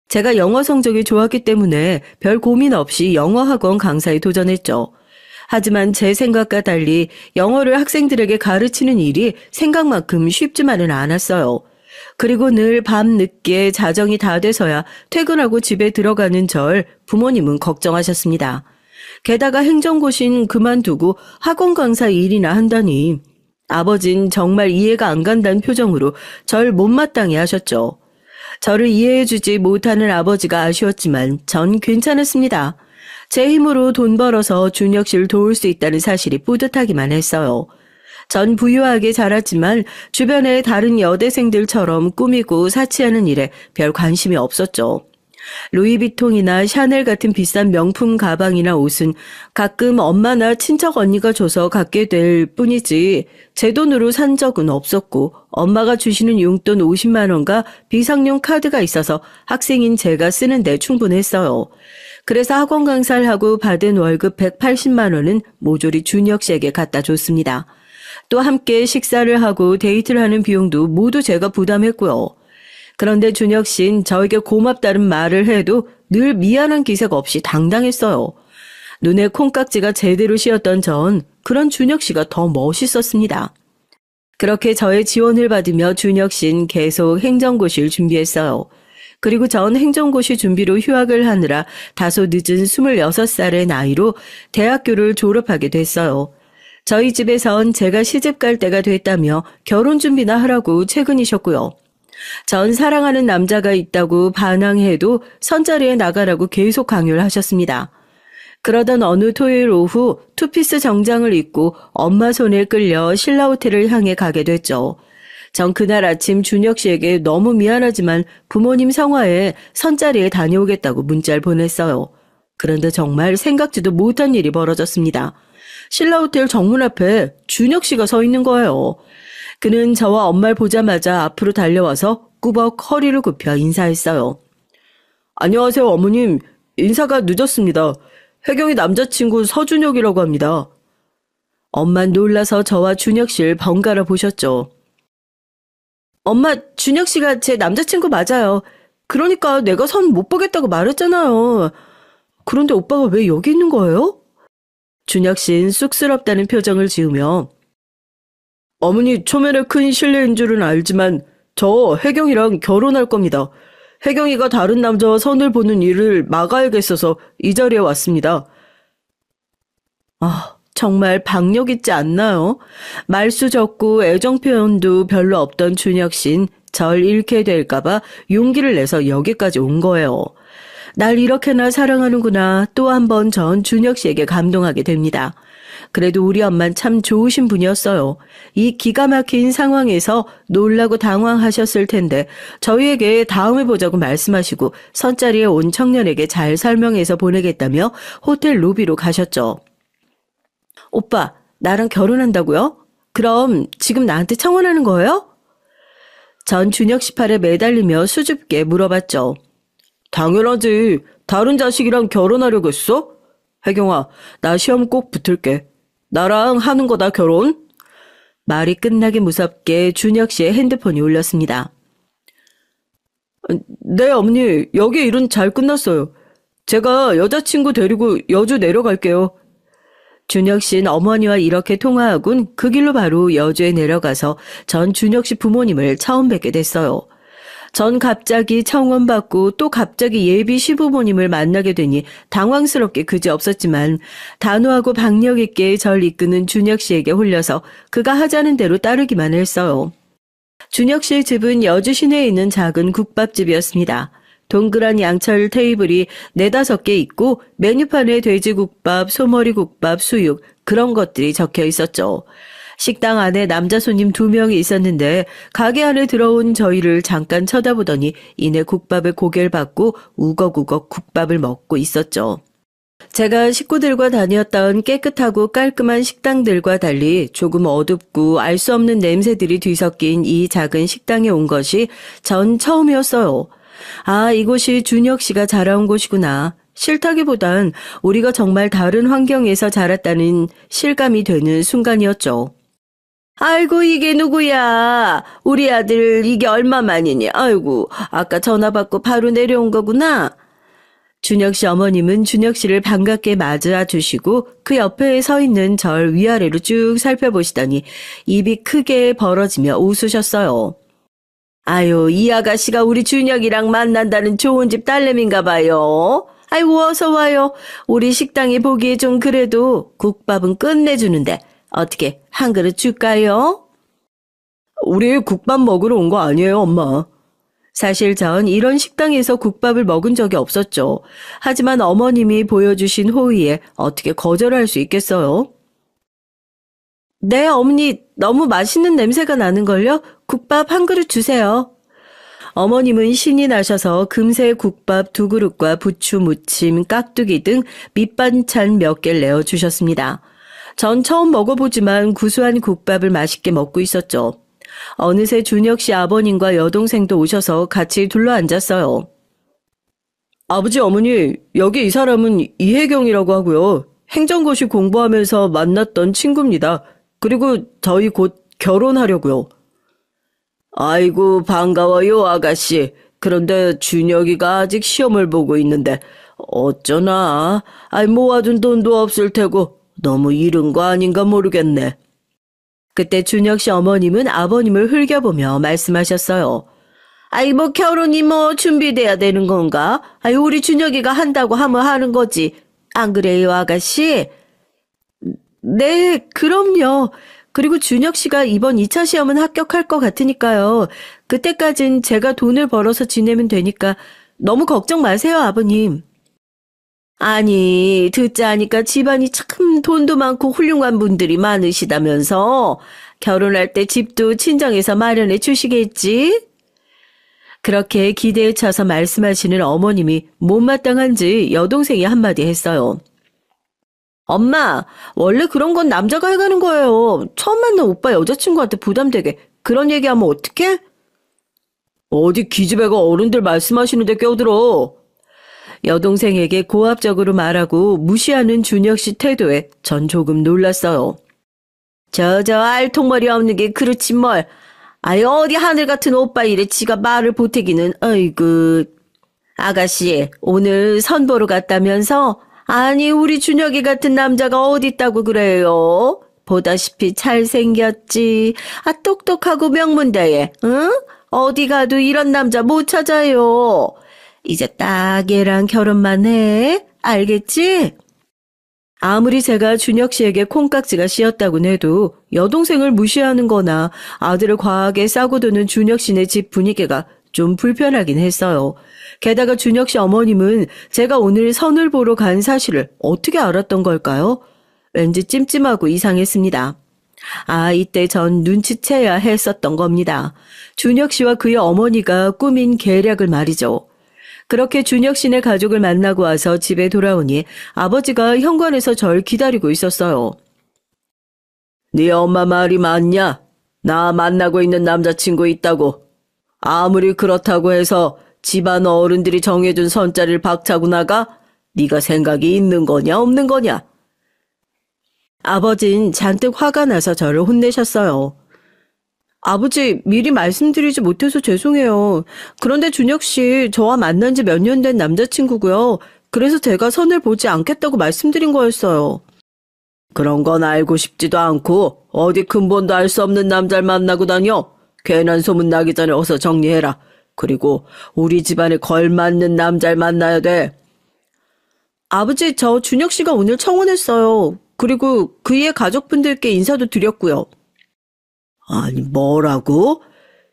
제가 영어 성적이 좋았기 때문에 별 고민 없이 영어 학원 강사에 도전했죠. 하지만 제 생각과 달리 영어를 학생들에게 가르치는 일이 생각만큼 쉽지만은 않았어요. 그리고 늘 밤 늦게 자정이 다 돼서야 퇴근하고 집에 들어가는 절 부모님은 걱정하셨습니다. 게다가 행정고시는 그만두고 학원 강사 일이나 한다니. 아버진 정말 이해가 안 간다는 표정으로 절 못마땅해 하셨죠. 저를 이해해주지 못하는 아버지가 아쉬웠지만 전 괜찮았습니다. 제 힘으로 돈 벌어서 준혁 씨를 도울 수 있다는 사실이 뿌듯하기만 했어요. 전 부유하게 자랐지만 주변의 다른 여대생들처럼 꾸미고 사치하는 일에 별 관심이 없었죠. 루이비통이나 샤넬 같은 비싼 명품 가방이나 옷은 가끔 엄마나 친척 언니가 줘서 갖게 될 뿐이지 제 돈으로 산 적은 없었고 엄마가 주시는 용돈 50만 원과 비상용 카드가 있어서 학생인 제가 쓰는데 충분했어요. 그래서 학원 강사를 하고 받은 월급 180만 원은 모조리 준혁 씨에게 갖다 줬습니다. 또 함께 식사를 하고 데이트를 하는 비용도 모두 제가 부담했고요. 그런데 준혁 씨는 저에게 고맙다는 말을 해도 늘 미안한 기색 없이 당당했어요. 눈에 콩깍지가 제대로 씌었던 전 그런 준혁 씨가 더 멋있었습니다. 그렇게 저의 지원을 받으며 준혁 씨는 계속 행정고시를 준비했어요. 그리고 전 행정고시 준비로 휴학을 하느라 다소 늦은 26살의 나이로 대학교를 졸업하게 됐어요. 저희 집에선 제가 시집 갈 때가 됐다며 결혼 준비나 하라고 퇴근이셨고요. 전 사랑하는 남자가 있다고 반항해도 선자리에 나가라고 계속 강요를 하셨습니다. 그러던 어느 토요일 오후 투피스 정장을 입고 엄마 손에 끌려 신라호텔을 향해 가게 됐죠. 전 그날 아침 준혁 씨에게 너무 미안하지만 부모님 성화에 선자리에 다녀오겠다고 문자를 보냈어요. 그런데 정말 생각지도 못한 일이 벌어졌습니다. 신라호텔 정문 앞에 준혁 씨가 서 있는 거예요. 그는 저와 엄마를 보자마자 앞으로 달려와서 꾸벅 허리를 굽혀 인사했어요. 안녕하세요, 어머님. 인사가 늦었습니다. 혜경이 남자친구 서준혁이라고 합니다. 엄마는 놀라서 저와 준혁 씨를 번갈아 보셨죠. 엄마, 준혁 씨가 제 남자친구 맞아요. 그러니까 내가 선 못 보겠다고 말했잖아요. 그런데 오빠가 왜 여기 있는 거예요? 준혁 씨는 쑥스럽다는 표정을 지으며 어머니 초면에 큰 실례인 줄은 알지만 저 혜경이랑 결혼할 겁니다. 혜경이가 다른 남자와 선을 보는 일을 막아야겠어서 이 자리에 왔습니다. 정말 박력 있지 않나요? 말수 적고 애정 표현도 별로 없던 준혁 씨는 절 잃게 될까봐 용기를 내서 여기까지 온 거예요. 날 이렇게나 사랑하는구나. 또 한 번 전 준혁 씨에게 감동하게 됩니다. 그래도 우리 엄만 참 좋으신 분이었어요. 이 기가 막힌 상황에서 놀라고 당황하셨을 텐데 저희에게 다음에 보자고 말씀하시고 선자리에 온 청년에게 잘 설명해서 보내겠다며 호텔 로비로 가셨죠. 오빠, 나랑 결혼한다고요? 그럼 지금 나한테 청혼하는 거예요? 전 준혁 씨 팔에 매달리며 수줍게 물어봤죠. 당연하지. 다른 자식이랑 결혼하려겠어? 혜경아, 나 시험 꼭 붙을게. 나랑 하는 거다, 결혼? 말이 끝나기 무섭게 준혁 씨의 핸드폰이 울렸습니다. 네, 어머니. 여기 일은 잘 끝났어요. 제가 여자친구 데리고 여주 내려갈게요. 준혁 씨는 어머니와 이렇게 통화하곤 그 길로 바로 여주에 내려가서 전 준혁 씨 부모님을 처음 뵙게 됐어요. 전 갑자기 청혼받고 또 갑자기 예비 시부모님을 만나게 되니 당황스럽게 그지없었지만 단호하고 박력 있게 절 이끄는 준혁 씨에게 홀려서 그가 하자는 대로 따르기만 했어요. 준혁 씨의 집은 여주 시내에 있는 작은 국밥집이었습니다. 동그란 양철 테이블이 4-5개 있고 메뉴판에 돼지국밥, 소머리국밥, 수육 그런 것들이 적혀 있었죠. 식당 안에 남자 손님 2명이 있었는데 가게 안에 들어온 저희를 잠깐 쳐다보더니 이내 국밥에 고개를 받고 우걱우걱 국밥을 먹고 있었죠. 제가 식구들과 다녔던 깨끗하고 깔끔한 식당들과 달리 조금 어둡고 알 수 없는 냄새들이 뒤섞인 이 작은 식당에 온 것이 전 처음이었어요. 아, 이곳이 준혁 씨가 자라온 곳이구나. 싫다기보단 우리가 정말 다른 환경에서 자랐다는 실감이 되는 순간이었죠. 아이고, 이게 누구야? 우리 아들 이게 얼마만이니? 아이고, 아까 전화 받고 바로 내려온 거구나. 준혁 씨 어머님은 준혁 씨를 반갑게 맞아 주시고 그 옆에 서 있는 절 위아래로 쭉 살펴보시더니 입이 크게 벌어지며 웃으셨어요. 아유, 이 아가씨가 우리 준혁이랑 만난다는 좋은 집 딸내미인가 봐요. 아이고, 어서 와요. 우리 식당이 보기에 좀 그래도 국밥은 끝내주는데 어떻게 한 그릇 줄까요? 우리 국밥 먹으러 온 거 아니에요, 엄마. 사실 전 이런 식당에서 국밥을 먹은 적이 없었죠. 하지만 어머님이 보여주신 호의에 어떻게 거절할 수 있겠어요? 네, 어머니 너무 맛있는 냄새가 나는걸요? 국밥 한 그릇 주세요. 어머님은 신이 나셔서 금세 국밥 2그릇과 부추, 무침, 깍두기 등 밑반찬 몇 개를 내어주셨습니다. 전 처음 먹어보지만 구수한 국밥을 맛있게 먹고 있었죠. 어느새 준혁 씨 아버님과 여동생도 오셔서 같이 둘러앉았어요. 아버지, 어머니, 여기 이 사람은 이혜경이라고 하고요. 행정고시 공부하면서 만났던 친구입니다. 그리고 저희 곧 결혼하려고요. 아이고, 반가워요, 아가씨. 그런데 준혁이가 아직 시험을 보고 있는데 어쩌나. 모아둔 돈도 없을 테고 너무 이른 거 아닌가 모르겠네. 그때 준혁 씨 어머님은 아버님을 흘겨보며 말씀하셨어요. 결혼이 준비돼야 되는 건가? 우리 준혁이가 한다고 하면 하는 거지. 안 그래요, 아가씨? 네, 그럼요. 그리고 준혁 씨가 이번 2차 시험은 합격할 것 같으니까요. 그때까진 제가 돈을 벌어서 지내면 되니까 너무 걱정 마세요, 아버님. 아니, 듣자 하니까 집안이 참 돈도 많고 훌륭한 분들이 많으시다면서 결혼할 때 집도 친정에서 마련해 주시겠지? 그렇게 기대에 차서 말씀하시는 어머님이 못마땅한지 여동생이 한마디 했어요. 엄마, 원래 그런 건 남자가 해가는 거예요. 처음 만난 오빠 여자친구한테 부담되게 그런 얘기하면 어떡해? 어디 기집애가 어른들 말씀하시는데 껴들어. 여동생에게 고압적으로 말하고 무시하는 준혁 씨 태도에 전 조금 놀랐어요. 저 알통머리 없는 게 그렇지 뭘. 어디 하늘 같은 오빠 이래 지가 말을 보태기는. 아이고. 아가씨, 오늘 선 보러 갔다면서? 아니, 우리 준혁이 같은 남자가 어디 있다고 그래요? 보다시피 잘생겼지. 똑똑하고 명문대에, 응? 어디 가도 이런 남자 못 찾아요. 이제 딱 얘랑 결혼만 해. 알겠지? 아무리 제가 준혁 씨에게 콩깍지가 씌었다곤 해도 여동생을 무시하는 거나 아들을 과하게 싸고 드는 준혁 씨네 집 분위기가 좀 불편하긴 했어요. 게다가 준혁 씨 어머님은 제가 오늘 선을 보러 간 사실을 어떻게 알았던 걸까요? 왠지 찜찜하고 이상했습니다. 이때 전 눈치채야 했었던 겁니다. 준혁 씨와 그의 어머니가 꾸민 계략을 말이죠. 그렇게 준혁 씨네 가족을 만나고 와서 집에 돌아오니 아버지가 현관에서 절 기다리고 있었어요. 네 엄마 말이 맞냐? 나 만나고 있는 남자친구 있다고. 아무리 그렇다고 해서 집안 어른들이 정해준 선자리를 박차고 나가? 네가 생각이 있는 거냐 없는 거냐? 아버진 잔뜩 화가 나서 저를 혼내셨어요. 아버지, 미리 말씀드리지 못해서 죄송해요. 그런데 준혁 씨, 저와 만난 지 몇 년 된 남자친구고요. 그래서 제가 선을 보지 않겠다고 말씀드린 거였어요. 그런 건 알고 싶지도 않고 어디 근본도 알 수 없는 남자를 만나고 다녀. 괜한 소문 나기 전에 어서 정리해라. 그리고 우리 집안에 걸맞는 남자를 만나야 돼. 아버지, 저 준혁 씨가 오늘 청혼했어요. 그리고 그의 가족분들께 인사도 드렸고요. 아니, 뭐라고?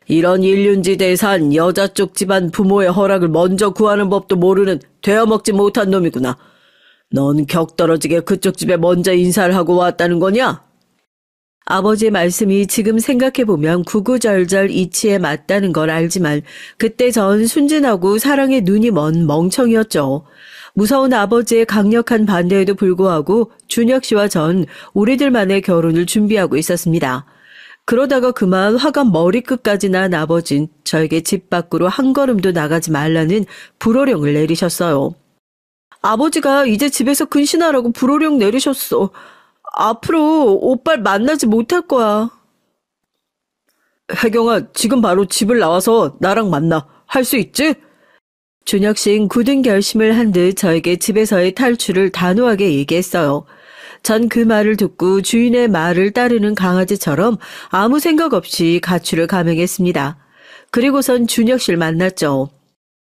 이런 일륜지대에 산 여자 쪽 집안 부모의 허락을 먼저 구하는 법도 모르는 되어먹지 못한 놈이구나. 넌 격떨어지게 그쪽 집에 먼저 인사를 하고 왔다는 거냐? 아버지의 말씀이 지금 생각해보면 구구절절 이치에 맞다는 걸 알지만 그때 전 순진하고 사랑에 눈이 먼 멍청이었죠. 무서운 아버지의 강력한 반대에도 불구하고 준혁 씨와 전 우리들만의 결혼을 준비하고 있었습니다. 그러다가 그만 화가 머리끝까지 난 아버진 저에게 집 밖으로 한 걸음도 나가지 말라는 불호령을 내리셨어요. 아버지가 이제 집에서 근신하라고 불호령 내리셨어. 앞으로 오빠를 만나지 못할 거야. 혜경아, 지금 바로 집을 나와서 나랑 만나. 할 수 있지? 준혁 씨는 굳은 결심을 한 듯 저에게 집에서의 탈출을 단호하게 얘기했어요. 전 그 말을 듣고 주인의 말을 따르는 강아지처럼 아무 생각 없이 가출을 감행했습니다. 그리고선 준혁 씨를 만났죠.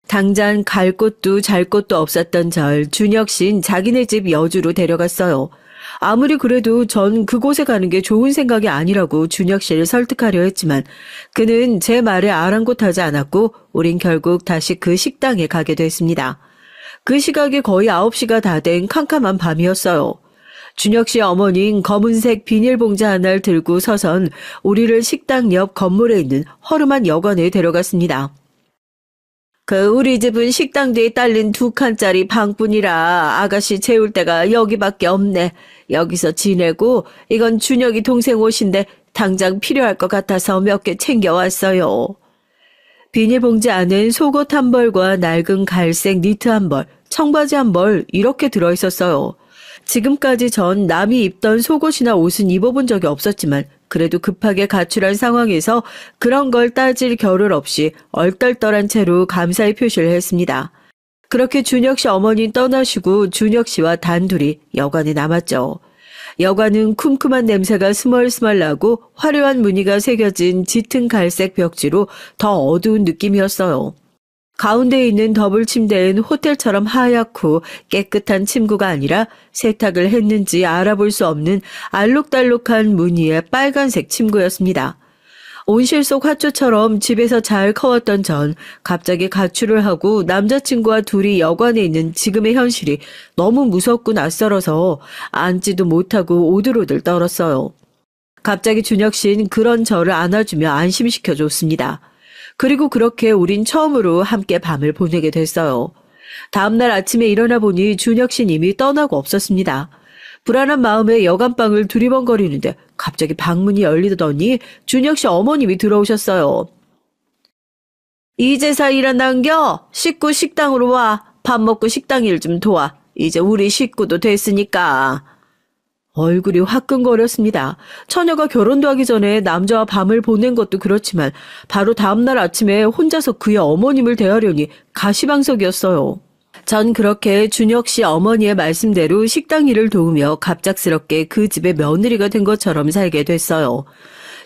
당장 갈 곳도 잘 곳도 없었던 준혁 씨는 자기네 집 여주로 데려갔어요. 아무리 그래도 전 그곳에 가는 게 좋은 생각이 아니라고 준혁 씨를 설득하려 했지만 그는 제 말에 아랑곳하지 않았고 우린 결국 다시 그 식당에 가게 됐습니다. 그 시각이 거의 9시가 다 된 캄캄한 밤이었어요. 준혁 씨 어머니는 검은색 비닐봉지 하나를 들고 서선 우리를 식당 옆 건물에 있는 허름한 여관에 데려갔습니다. 우리 집은 식당 뒤에 딸린 2칸짜리 방뿐이라 아가씨 재울 데가 여기밖에 없네. 여기서 지내고 이건 준혁이 동생 옷인데 당장 필요할 것 같아서 몇 개 챙겨왔어요. 비닐봉지 안엔 속옷 한 벌과 낡은 갈색 니트 한 벌, 청바지 한 벌 이렇게 들어있었어요. 지금까지 전 남이 입던 속옷이나 옷은 입어본 적이 없었지만 그래도 급하게 가출한 상황에서 그런 걸 따질 겨를 없이 얼떨떨한 채로 감사의 표시를 했습니다. 그렇게 준혁 씨 어머니는 떠나시고 준혁 씨와 단둘이 여관에 남았죠. 여관은 쿰쿰한 냄새가 스멀스멀 나고 화려한 무늬가 새겨진 짙은 갈색 벽지로 더 어두운 느낌이었어요. 가운데에 있는 더블 침대엔 호텔처럼 하얗고 깨끗한 침구가 아니라 세탁을 했는지 알아볼 수 없는 알록달록한 무늬의 빨간색 침구였습니다. 온실 속 화초처럼 집에서 잘 커왔던 전 갑자기 가출을 하고 남자친구와 둘이 여관에 있는 지금의 현실이 너무 무섭고 낯설어서 앉지도 못하고 오들오들 떨었어요. 갑자기 준혁 씨는 그런 저를 안아주며 안심시켜줬습니다. 그리고 그렇게 우린 처음으로 함께 밤을 보내게 됐어요. 다음날 아침에 일어나 보니 준혁 씨는 이미 떠나고 없었습니다. 불안한 마음에 여간방을 두리번거리는데 갑자기 방문이 열리더니 준혁 씨 어머님이 들어오셨어요. 이제서 일어난겨? 식구 식당으로 와. 밥 먹고 식당 일 좀 도와. 이제 우리 식구도 됐으니까. 얼굴이 화끈거렸습니다. 처녀가 결혼도 하기 전에 남자와 밤을 보낸 것도 그렇지만 바로 다음날 아침에 혼자서 그의 어머님을 대하려니 가시방석이었어요. 전 그렇게 준혁 씨 어머니의 말씀대로 식당 일을 도우며 갑작스럽게 그 집의 며느리가 된 것처럼 살게 됐어요.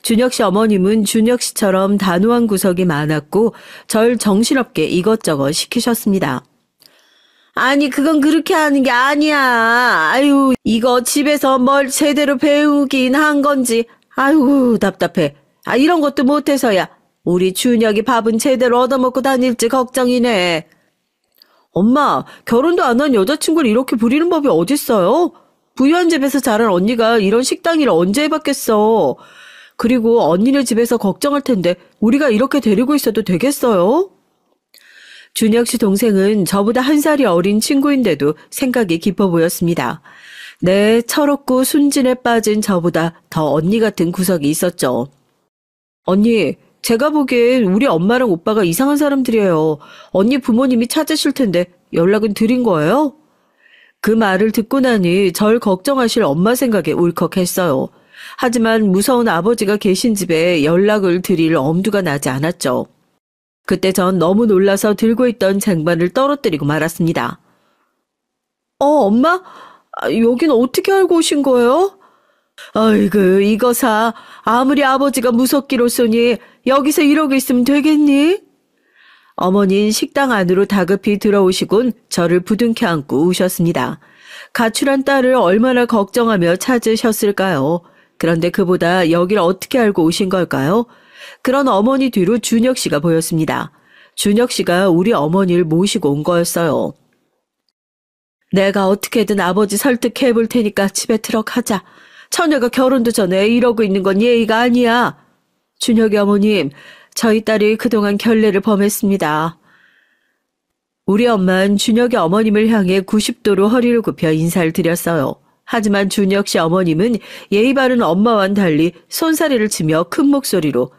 준혁 씨 어머님은 준혁 씨처럼 단호한 구석이 많았고 절 정신없게 이것저것 시키셨습니다. 아니 그건 그렇게 하는 게 아니야. 아유 이거 집에서 뭘 제대로 배우긴 한 건지. 아유 답답해. 아 이런 것도 못해서야. 우리 준혁이 밥은 제대로 얻어먹고 다닐지 걱정이네. 엄마, 결혼도 안 한 여자친구를 이렇게 부리는 법이 어딨어요? 부유한 집에서 자란 언니가 이런 식당 일을 언제 해봤겠어. 그리고 언니네 집에서 걱정할 텐데 우리가 이렇게 데리고 있어도 되겠어요? 준혁 씨 동생은 저보다 한 살이 어린 친구인데도 생각이 깊어 보였습니다. 네, 철없고 순진에 빠진 저보다 더 언니 같은 구석이 있었죠. 언니, 제가 보기엔 우리 엄마랑 오빠가 이상한 사람들이에요. 언니 부모님이 찾으실 텐데 연락은 드린 거예요? 그 말을 듣고 나니 절 걱정하실 엄마 생각에 울컥했어요. 하지만 무서운 아버지가 계신 집에 연락을 드릴 엄두가 나지 않았죠. 그때 전 너무 놀라서 들고 있던 쟁반을 떨어뜨리고 말았습니다. 엄마? 여긴 어떻게 알고 오신 거예요? 아이고 이거사 아무리 아버지가 무섭기로쏘니 여기서 이러고 있으면 되겠니? 어머니는 식당 안으로 다급히 들어오시곤 저를 부둥켜 안고 우셨습니다. 가출한 딸을 얼마나 걱정하며 찾으셨을까요? 그런데 그보다 여길 어떻게 알고 오신 걸까요? 그런 어머니 뒤로 준혁 씨가 보였습니다. 준혁 씨가 우리 어머니를 모시고 온 거였어요. 내가 어떻게든 아버지 설득해 볼 테니까 집에 들어가자. 처녀가 결혼도 전에 이러고 있는 건 예의가 아니야. 준혁이 어머님, 저희 딸이 그동안 결례를 범했습니다. 우리 엄마는 준혁이 어머님을 향해 90도로 허리를 굽혀 인사를 드렸어요. 하지만 준혁 씨 어머님은 예의 바른 엄마와는 달리 손사래를 치며 큰 목소리로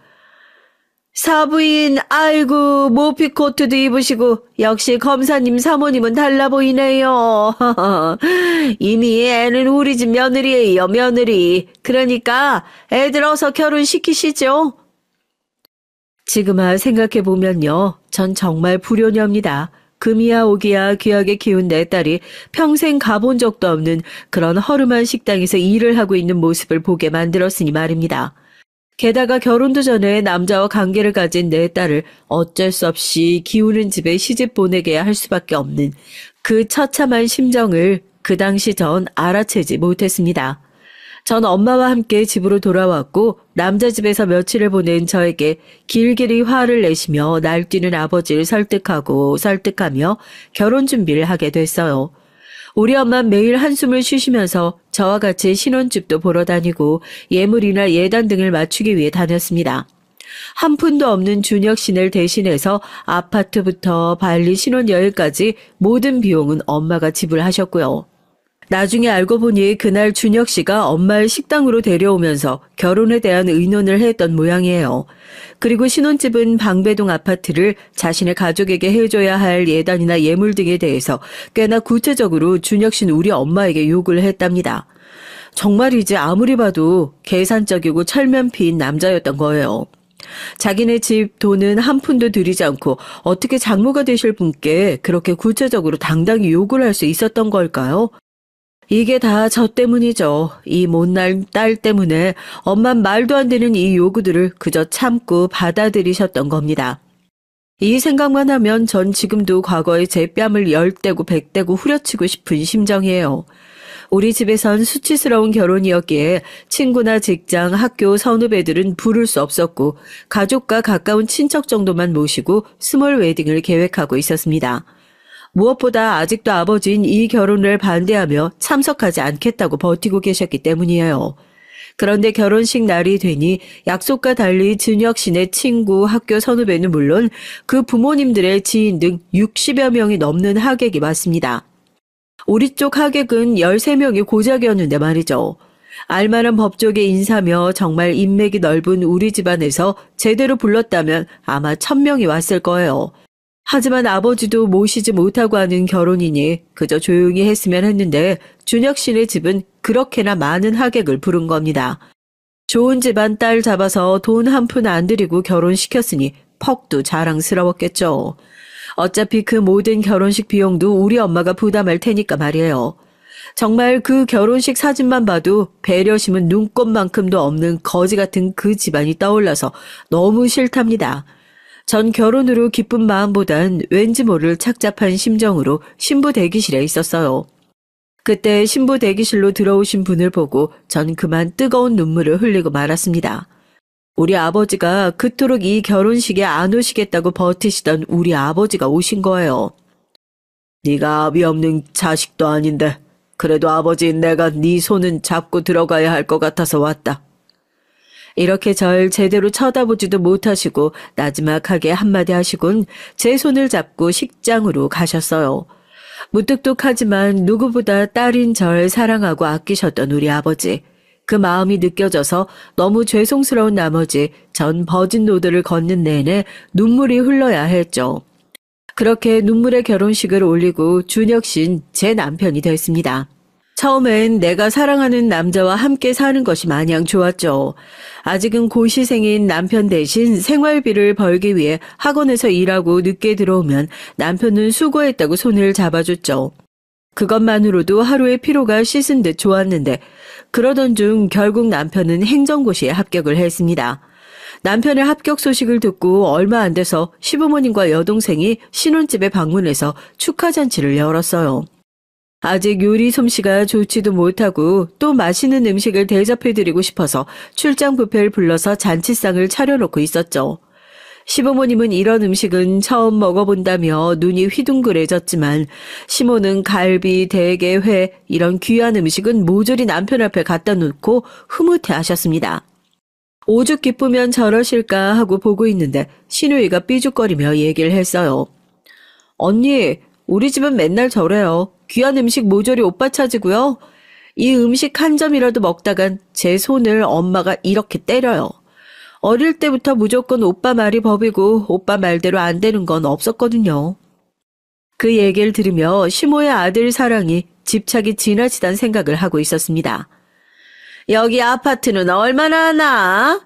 사부인, 아이고 모피코트도 입으시고 역시 검사님 사모님은 달라 보이네요. 이미 애는 우리 집 며느리예요, 며느리. 그러니까 애들 어서 결혼시키시죠. 지금아 생각해보면요. 전 정말 불효녀입니다. 금이야 오기야 귀하게 키운 내 딸이 평생 가본 적도 없는 그런 허름한 식당에서 일을 하고 있는 모습을 보게 만들었으니 말입니다. 게다가 결혼도 전에 남자와 관계를 가진 내 딸을 어쩔 수 없이 기우는 집에 시집 보내게 할 수밖에 없는 그 처참한 심정을 그 당시 전 알아채지 못했습니다. 전 엄마와 함께 집으로 돌아왔고 남자 집에서 며칠을 보낸 저에게 길길이 화를 내시며 날뛰는 아버지를 설득하며 결혼 준비를 하게 됐어요. 우리 엄마는 매일 한숨을 쉬시면서 저와 같이 신혼집도 보러 다니고 예물이나 예단 등을 맞추기 위해 다녔습니다. 한 푼도 없는 준혁 씨를 대신해서 아파트부터 발리 신혼여행까지 모든 비용은 엄마가 지불하셨고요. 나중에 알고 보니 그날 준혁 씨가 엄마를 식당으로 데려오면서 결혼에 대한 의논을 했던 모양이에요. 그리고 신혼집은 방배동 아파트를 자신의 가족에게 해줘야 할 예단이나 예물 등에 대해서 꽤나 구체적으로 준혁 씨는 우리 엄마에게 요구를 했답니다. 정말이지 아무리 봐도 계산적이고 철면피인 남자였던 거예요. 자기네 집 돈은 한 푼도 들이지 않고 어떻게 장모가 되실 분께 그렇게 구체적으로 당당히 요구를 할 수 있었던 걸까요? 이게 다 저 때문이죠. 이 못난 딸 때문에 엄만 말도 안 되는 이 요구들을 그저 참고 받아들이셨던 겁니다. 이 생각만 하면 전 지금도 과거에 제 뺨을 열대고 백대고 후려치고 싶은 심정이에요. 우리 집에선 수치스러운 결혼이었기에 친구나 직장, 학교 선후배들은 부를 수 없었고 가족과 가까운 친척 정도만 모시고 스몰 웨딩을 계획하고 있었습니다. 무엇보다 아직도 아버지는 이 결혼을 반대하며 참석하지 않겠다고 버티고 계셨기 때문이에요. 그런데 결혼식 날이 되니 약속과 달리 준혁 씨네 친구, 학교 선후배는 물론 그 부모님들의 지인 등 60여 명이 넘는 하객이 왔습니다. 우리 쪽 하객은 13명이 고작이었는데 말이죠. 알만한 법조계 인사며 정말 인맥이 넓은 우리 집안에서 제대로 불렀다면 아마 1000명이 왔을 거예요. 하지만 아버지도 모시지 못하고 하는 결혼이니 그저 조용히 했으면 했는데 준혁 씨네 집은 그렇게나 많은 하객을 부른 겁니다. 좋은 집안 딸 잡아서 돈 한 푼 안 들이고 결혼시켰으니 퍽도 자랑스러웠겠죠. 어차피 그 모든 결혼식 비용도 우리 엄마가 부담할 테니까 말이에요. 정말 그 결혼식 사진만 봐도 배려심은 눈꼽만큼도 없는 거지 같은 그 집안이 떠올라서 너무 싫답니다. 전 결혼으로 기쁜 마음보단 왠지 모를 착잡한 심정으로 신부 대기실에 있었어요. 그때 신부 대기실로 들어오신 분을 보고 전 그만 뜨거운 눈물을 흘리고 말았습니다. 우리 아버지가 그토록 이 결혼식에 안 오시겠다고 버티시던 우리 아버지가 오신 거예요. 네가 아비 없는 자식도 아닌데 그래도 아버지인 내가 네 손은 잡고 들어가야 할 것 같아서 왔다. 이렇게 절 제대로 쳐다보지도 못하시고 나지막하게 한마디 하시곤 제 손을 잡고 식장으로 가셨어요. 무뚝뚝하지만 누구보다 딸인 절 사랑하고 아끼셨던 우리 아버지. 그 마음이 느껴져서 너무 죄송스러운 나머지 전 버진 로드를 걷는 내내 눈물이 흘러야 했죠. 그렇게 눈물의 결혼식을 올리고 준혁 씨는 제 남편이 됐습니다. 처음엔 내가 사랑하는 남자와 함께 사는 것이 마냥 좋았죠. 아직은 고시생인 남편 대신 생활비를 벌기 위해 학원에서 일하고 늦게 들어오면 남편은 수고했다고 손을 잡아줬죠. 그것만으로도 하루의 피로가 씻은 듯 좋았는데 그러던 중 결국 남편은 행정고시에 합격을 했습니다. 남편의 합격 소식을 듣고 얼마 안 돼서 시부모님과 여동생이 신혼집에 방문해서 축하잔치를 열었어요. 아직 요리 솜씨가 좋지도 못하고 또 맛있는 음식을 대접해드리고 싶어서 출장 뷔페를 불러서 잔치상을 차려놓고 있었죠. 시부모님은 이런 음식은 처음 먹어본다며 눈이 휘둥그레졌지만 시모는 갈비, 대게, 회 이런 귀한 음식은 모조리 남편 앞에 갖다 놓고 흐뭇해하셨습니다. 오죽 기쁘면 저러실까 하고 보고 있는데 시누이가 삐죽거리며 얘기를 했어요. 언니, 우리 집은 맨날 저래요. 귀한 음식 모조리 오빠 차지고요. 이 음식 한 점이라도 먹다간 제 손을 엄마가 이렇게 때려요. 어릴 때부터 무조건 오빠 말이 법이고 오빠 말대로 안 되는 건 없었거든요. 그 얘기를 들으며 시모의 아들 사랑이 집착이 지나치단 생각을 하고 있었습니다. 여기 아파트는 얼마나 하나?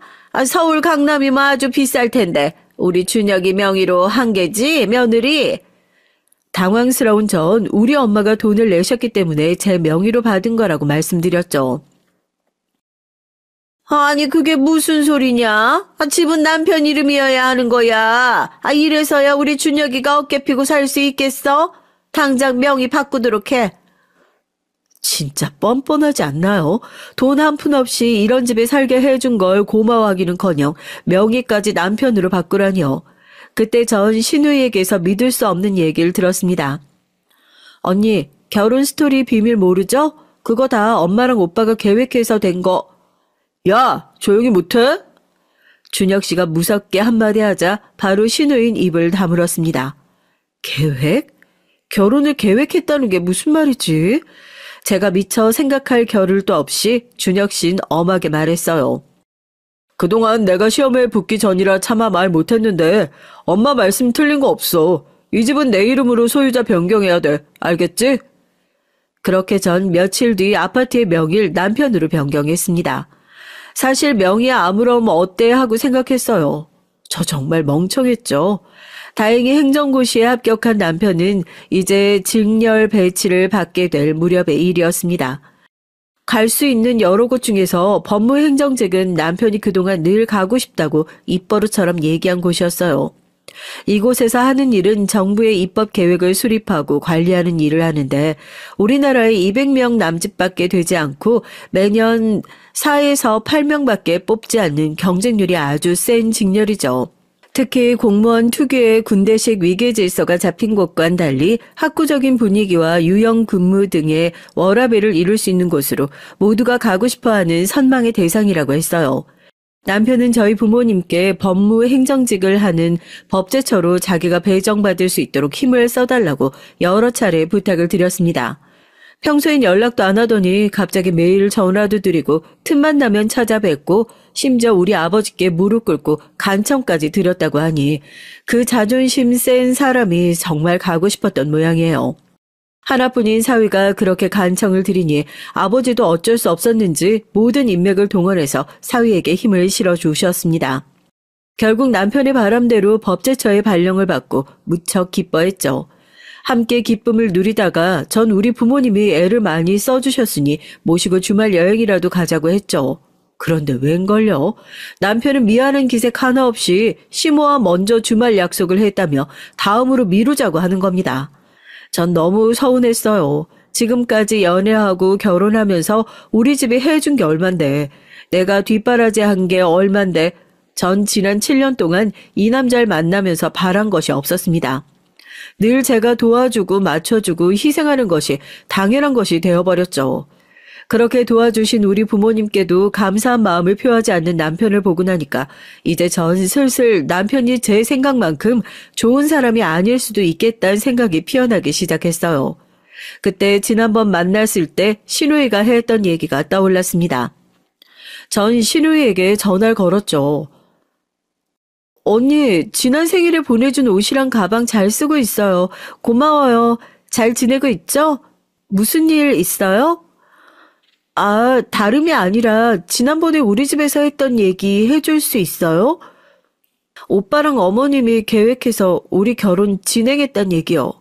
서울 강남이면 아주 비쌀 텐데 우리 준혁이 명의로 한 개지 며느리? 당황스러운 전 우리 엄마가 돈을 내셨기 때문에 제 명의로 받은 거라고 말씀드렸죠. 아니 그게 무슨 소리냐? 집은 남편 이름이어야 하는 거야. 이래서야 우리 준혁이가 어깨 피고 살 수 있겠어? 당장 명의 바꾸도록 해. 진짜 뻔뻔하지 않나요? 돈 한 푼 없이 이런 집에 살게 해준 걸 고마워하기는커녕 명의까지 남편으로 바꾸라니요. 그때 전 시누이에게서 믿을 수 없는 얘기를 들었습니다. 언니, 결혼 스토리 비밀 모르죠? 그거 다 엄마랑 오빠가 계획해서 된 거. 야, 조용히 못해? 준혁 씨가 무섭게 한마디 하자 바로 시누이인 입을 다물었습니다. 계획? 결혼을 계획했다는 게 무슨 말이지? 제가 미처 생각할 겨를도 없이 준혁 씨는 엄하게 말했어요. 그동안 내가 시험에 붙기 전이라 차마 말 못했는데 엄마 말씀 틀린 거 없어. 이 집은 내 이름으로 소유자 변경해야 돼. 알겠지? 그렇게 전 며칠 뒤 아파트의 명의를 남편으로 변경했습니다. 사실 명의 아무럼 어때 하고 생각했어요. 저 정말 멍청했죠. 다행히 행정고시에 합격한 남편은 이제 직렬 배치를 받게 될 무렵의 일이었습니다. 갈 수 있는 여러 곳 중에서 법무행정직은 남편이 그동안 늘 가고 싶다고 입버릇처럼 얘기한 곳이었어요. 이곳에서 하는 일은 정부의 입법 계획을 수립하고 관리하는 일을 하는데 우리나라에 200명 남짓밖에 되지 않고 매년 4에서 8명밖에 뽑지 않는 경쟁률이 아주 센 직렬이죠. 특히 공무원 특유의 군대식 위계 질서가 잡힌 곳과는 달리 학구적인 분위기와 유형 근무 등의 워라밸을 이룰 수 있는 곳으로 모두가 가고 싶어하는 선망의 대상이라고 했어요. 남편은 저희 부모님께 법무행정직을 하는 법제처로 자기가 배정받을 수 있도록 힘을 써달라고 여러 차례 부탁을 드렸습니다. 평소엔 연락도 안 하더니 갑자기 매일 전화도 드리고 틈만 나면 찾아뵙고 심지어 우리 아버지께 무릎 꿇고 간청까지 드렸다고 하니 그 자존심 센 사람이 정말 가고 싶었던 모양이에요. 하나뿐인 사위가 그렇게 간청을 드리니 아버지도 어쩔 수 없었는지 모든 인맥을 동원해서 사위에게 힘을 실어주셨습니다. 결국 남편의 바람대로 법제처의 발령을 받고 무척 기뻐했죠. 함께 기쁨을 누리다가 전 우리 부모님이 애를 많이 써주셨으니 모시고 주말 여행이라도 가자고 했죠. 그런데 웬걸요? 남편은 미안한 기색 하나 없이 시모와 먼저 주말 약속을 했다며 다음으로 미루자고 하는 겁니다. 전 너무 서운했어요. 지금까지 연애하고 결혼하면서 우리 집이 해준 게 얼만데, 내가 뒷바라지 한 게 얼만데, 전 지난 7년 동안 이 남자를 만나면서 바란 것이 없었습니다. 늘 제가 도와주고 맞춰주고 희생하는 것이 당연한 것이 되어버렸죠. 그렇게 도와주신 우리 부모님께도 감사한 마음을 표하지 않는 남편을 보고 나니까 이제 전 슬슬 남편이 제 생각만큼 좋은 사람이 아닐 수도 있겠다는 생각이 피어나기 시작했어요. 그때 지난번 만났을 때 신우이가 했던 얘기가 떠올랐습니다. 전 신우이에게 전화를 걸었죠. 언니, 지난 생일에 보내준 옷이랑 가방 잘 쓰고 있어요. 고마워요. 잘 지내고 있죠? 무슨 일 있어요? 아, 다름이 아니라 지난번에 우리 집에서 했던 얘기 해줄 수 있어요? 오빠랑 어머님이 계획해서 우리 결혼 진행했단 얘기요.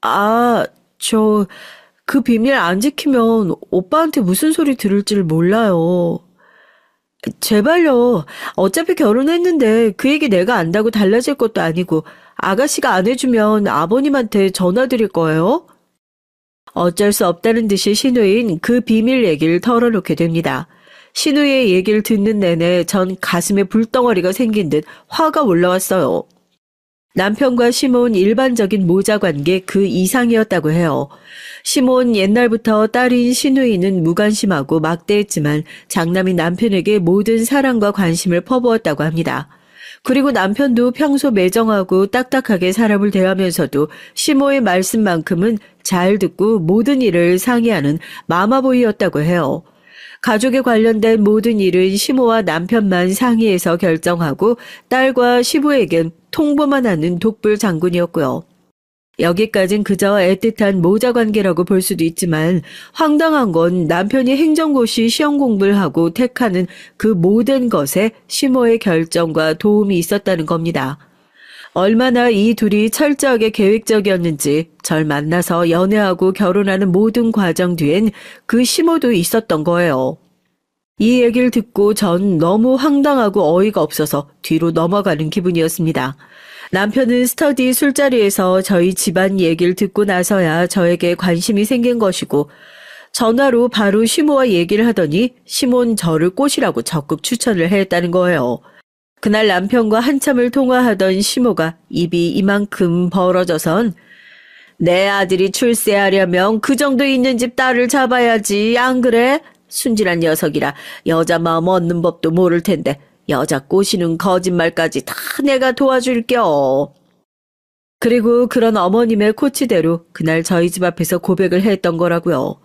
아, 그 비밀 안 지키면 오빠한테 무슨 소리 들을지를 몰라요. 제발요. 어차피 결혼했는데 그 얘기 내가 안다고 달라질 것도 아니고 아가씨가 안 해주면 아버님한테 전화 드릴 거예요. 어쩔 수 없다는 듯이 신우인 그 비밀 얘기를 털어놓게 됩니다. 신우의 얘기를 듣는 내내 전 가슴에 불덩어리가 생긴 듯 화가 올라왔어요. 남편과 시몬 일반적인 모자 관계 그 이상이었다고 해요. 시몬 옛날부터 딸인 신우이는 무관심하고 막대했지만 장남인 남편에게 모든 사랑과 관심을 퍼부었다고 합니다. 그리고 남편도 평소 매정하고 딱딱하게 사람을 대하면서도 시모의 말씀만큼은 잘 듣고 모든 일을 상의하는 마마보이였다고 해요. 가족에 관련된 모든 일은 시모와 남편만 상의해서 결정하고 딸과 시부에겐 통보만 하는 독불 장군이었고요. 여기까진 그저 애틋한 모자 관계라고 볼 수도 있지만 황당한 건 남편이 행정고시 시험 공부를 하고 택하는 그 모든 것에 시모의 결정과 도움이 있었다는 겁니다. 얼마나 이 둘이 철저하게 계획적이었는지 절 만나서 연애하고 결혼하는 모든 과정 뒤엔 그 시모도 있었던 거예요. 이 얘기를 듣고 전 너무 황당하고 어이가 없어서 뒤로 넘어가는 기분이었습니다. 남편은 스터디 술자리에서 저희 집안 얘기를 듣고 나서야 저에게 관심이 생긴 것이고 전화로 바로 시모와 얘기를 하더니 시몬 저를 꼬시라고 적극 추천을 했다는 거예요. 그날 남편과 한참을 통화하던 시모가 입이 이만큼 벌어져선 내 아들이 출세하려면 그 정도 있는 집 딸을 잡아야지 안 그래? 순진한 녀석이라 여자 마음 얻는 법도 모를 텐데 여자 꼬시는 거짓말까지 다 내가 도와줄겨. 그리고 그런 어머님의 코치대로 그날 저희 집 앞에서 고백을 했던 거라고요.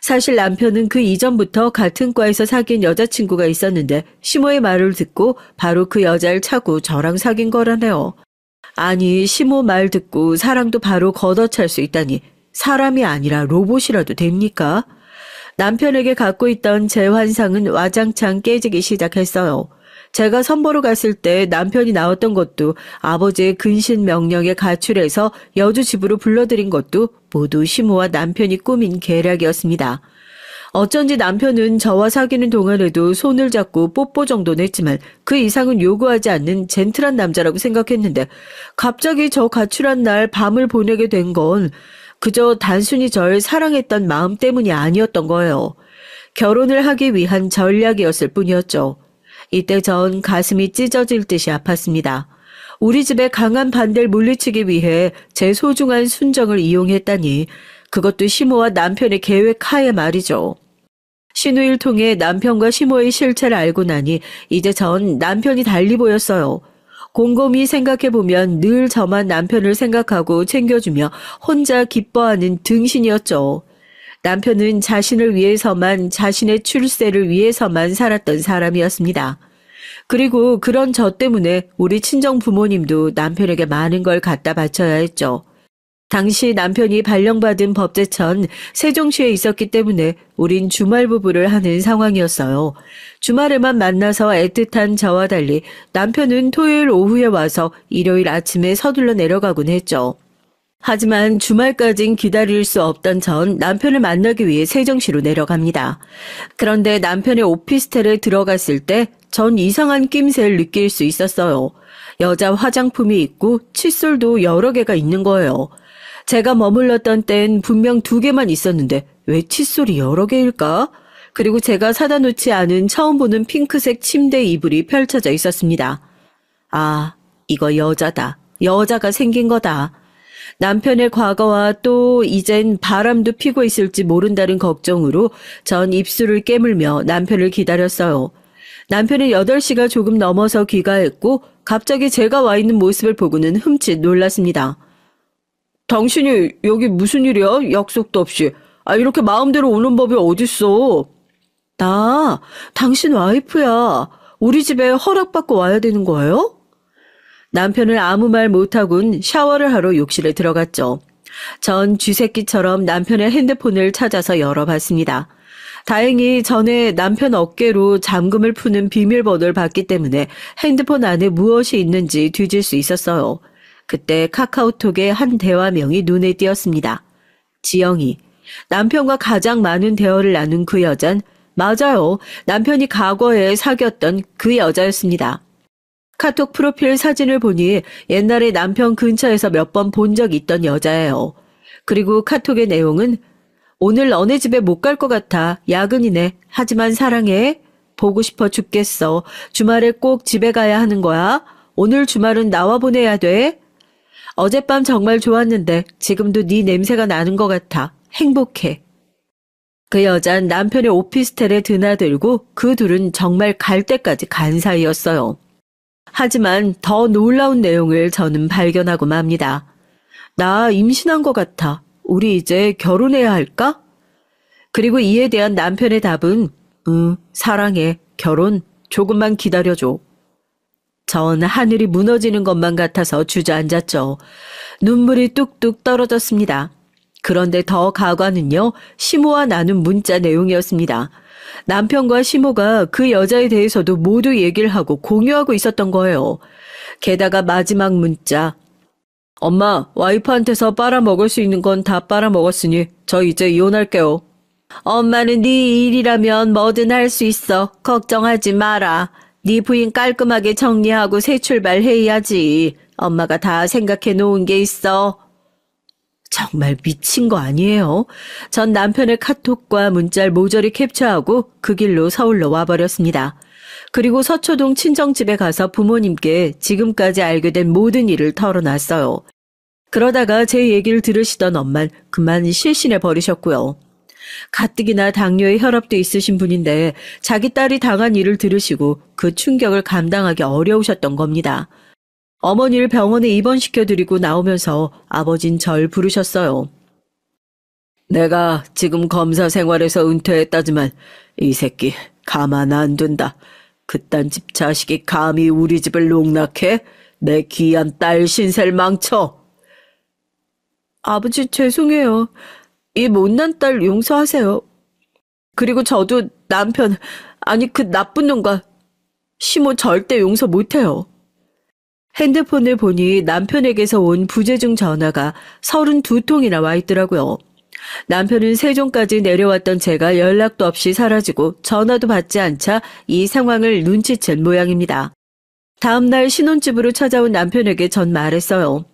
사실 남편은 그 이전부터 같은 과에서 사귄 여자친구가 있었는데 시모의 말을 듣고 바로 그 여자를 차고 저랑 사귄 거라네요. 아니, 시모 말 듣고 사랑도 바로 걷어찰 수 있다니 사람이 아니라 로봇이라도 됩니까? 남편에게 갖고 있던 제 환상은 와장창 깨지기 시작했어요. 제가 선보러 갔을 때 남편이 나왔던 것도 아버지의 근신 명령에 가출해서 여주 집으로 불러들인 것도 모두 시모와 남편이 꾸민 계략이었습니다. 어쩐지 남편은 저와 사귀는 동안에도 손을 잡고 뽀뽀 정도는 했지만 그 이상은 요구하지 않는 젠틀한 남자라고 생각했는데 갑자기 저 가출한 날 밤을 보내게 된 건 그저 단순히 절 사랑했던 마음 때문이 아니었던 거예요. 결혼을 하기 위한 전략이었을 뿐이었죠. 이때 전 가슴이 찢어질 듯이 아팠습니다. 우리 집의 강한 반대를 물리치기 위해 제 소중한 순정을 이용했다니 그것도 시모와 남편의 계획 하에 말이죠. 신우일 통해 남편과 시모의 실체를 알고 나니 이제 전 남편이 달리 보였어요. 곰곰이 생각해보면 늘 저만 남편을 생각하고 챙겨주며 혼자 기뻐하는 등신이었죠. 남편은 자신을 위해서만, 자신의 출세를 위해서만 살았던 사람이었습니다. 그리고 그런 저 때문에 우리 친정 부모님도 남편에게 많은 걸 갖다 바쳐야 했죠. 당시 남편이 발령받은 법제천 세종시에 있었기 때문에 우린 주말 부부를 하는 상황이었어요. 주말에만 만나서 애틋한 저와 달리 남편은 토요일 오후에 와서 일요일 아침에 서둘러 내려가곤 했죠. 하지만 주말까진 기다릴 수 없던 전 남편을 만나기 위해 세종시로 내려갑니다. 그런데 남편의 오피스텔에 들어갔을 때 전 이상한 낌새를 느낄 수 있었어요. 여자 화장품이 있고 칫솔도 여러 개가 있는 거예요. 제가 머물렀던 땐 분명 2개만 있었는데 왜 칫솔이 여러 개일까? 그리고 제가 사다 놓지 않은 처음 보는 핑크색 침대 이불이 펼쳐져 있었습니다. 아, 이거 여자다. 여자가 생긴 거다. 남편의 과거와 또 이젠 바람도 피고 있을지 모른다는 걱정으로 전 입술을 깨물며 남편을 기다렸어요. 남편은 8시가 조금 넘어서 귀가했고 갑자기 제가 와 있는 모습을 보고는 흠칫 놀랐습니다. 당신이 여기 무슨 일이야? 약속도 없이. 이렇게 마음대로 오는 법이 어딨어? 나 당신 와이프야. 우리 집에 허락받고 와야 되는 거예요? 남편을 아무 말 못하곤 샤워를 하러 욕실에 들어갔죠. 전 쥐새끼처럼 남편의 핸드폰을 찾아서 열어봤습니다. 다행히 전에 남편 어깨로 잠금을 푸는 비밀번호를 받기 때문에 핸드폰 안에 무엇이 있는지 뒤질 수 있었어요. 그때 카카오톡의 한 대화명이 눈에 띄었습니다. 지영이. 남편과 가장 많은 대화를 나눈 그 여잔 맞아요. 남편이 과거에 사귀었던 그 여자였습니다. 카톡 프로필 사진을 보니 옛날에 남편 근처에서 몇 번 본 적 있던 여자예요. 그리고 카톡의 내용은 오늘 너네 집에 못 갈 것 같아. 야근이네. 하지만 사랑해. 보고 싶어 죽겠어. 주말에 꼭 집에 가야 하는 거야. 오늘 주말은 나와 보내야 돼. 어젯밤 정말 좋았는데 지금도 네 냄새가 나는 것 같아. 행복해. 그 여잔 남편의 오피스텔에 드나들고 그 둘은 정말 갈 때까지 간 사이였어요. 하지만 더 놀라운 내용을 저는 발견하고 맙니다. 나 임신한 것 같아. 우리 이제 결혼해야 할까? 그리고 이에 대한 남편의 답은 사랑해. 결혼 조금만 기다려줘. 전 하늘이 무너지는 것만 같아서 주저앉았죠. 눈물이 뚝뚝 떨어졌습니다. 그런데 더 가관은요. 시모와 나눈 문자 내용이었습니다. 남편과 시모가 그 여자에 대해서도 모두 얘기를 하고 공유하고 있었던 거예요. 게다가 마지막 문자. 엄마, 와이프한테서 빨아먹을 수 있는 건 다 빨아먹었으니 저 이제 이혼할게요. 엄마는 네 일이라면 뭐든 할 수 있어. 걱정하지 마라. 네 부인 깔끔하게 정리하고 새 출발해야지. 엄마가 다 생각해 놓은 게 있어. 정말 미친 거 아니에요? 전 남편의 카톡과 문자를 모조리 캡처하고 그 길로 서울로 와버렸습니다. 그리고 서초동 친정집에 가서 부모님께 지금까지 알게 된 모든 일을 털어놨어요. 그러다가 제 얘기를 들으시던 엄만 그만 실신해 버리셨고요. 가뜩이나 당뇨에 혈압도 있으신 분인데 자기 딸이 당한 일을 들으시고 그 충격을 감당하기 어려우셨던 겁니다. 어머니를 병원에 입원시켜드리고 나오면서 아버진 절 부르셨어요. 내가 지금 검사 생활에서 은퇴했다지만 이 새끼 가만 안 둔다. 그딴 집 자식이 감히 우리 집을 농락해? 내 귀한 딸 신세를 망쳐. 아버지 죄송해요. 이 못난 딸 용서하세요. 그리고 저도 남편, 아니 그 나쁜 놈과 시모 절대 용서 못해요. 핸드폰을 보니 남편에게서 온 부재중 전화가 32통이나 와 있더라고요. 남편은 세종까지 내려왔던 제가 연락도 없이 사라지고 전화도 받지 않자 이 상황을 눈치챈 모양입니다. 다음날 신혼집으로 찾아온 남편에게 전 말했어요.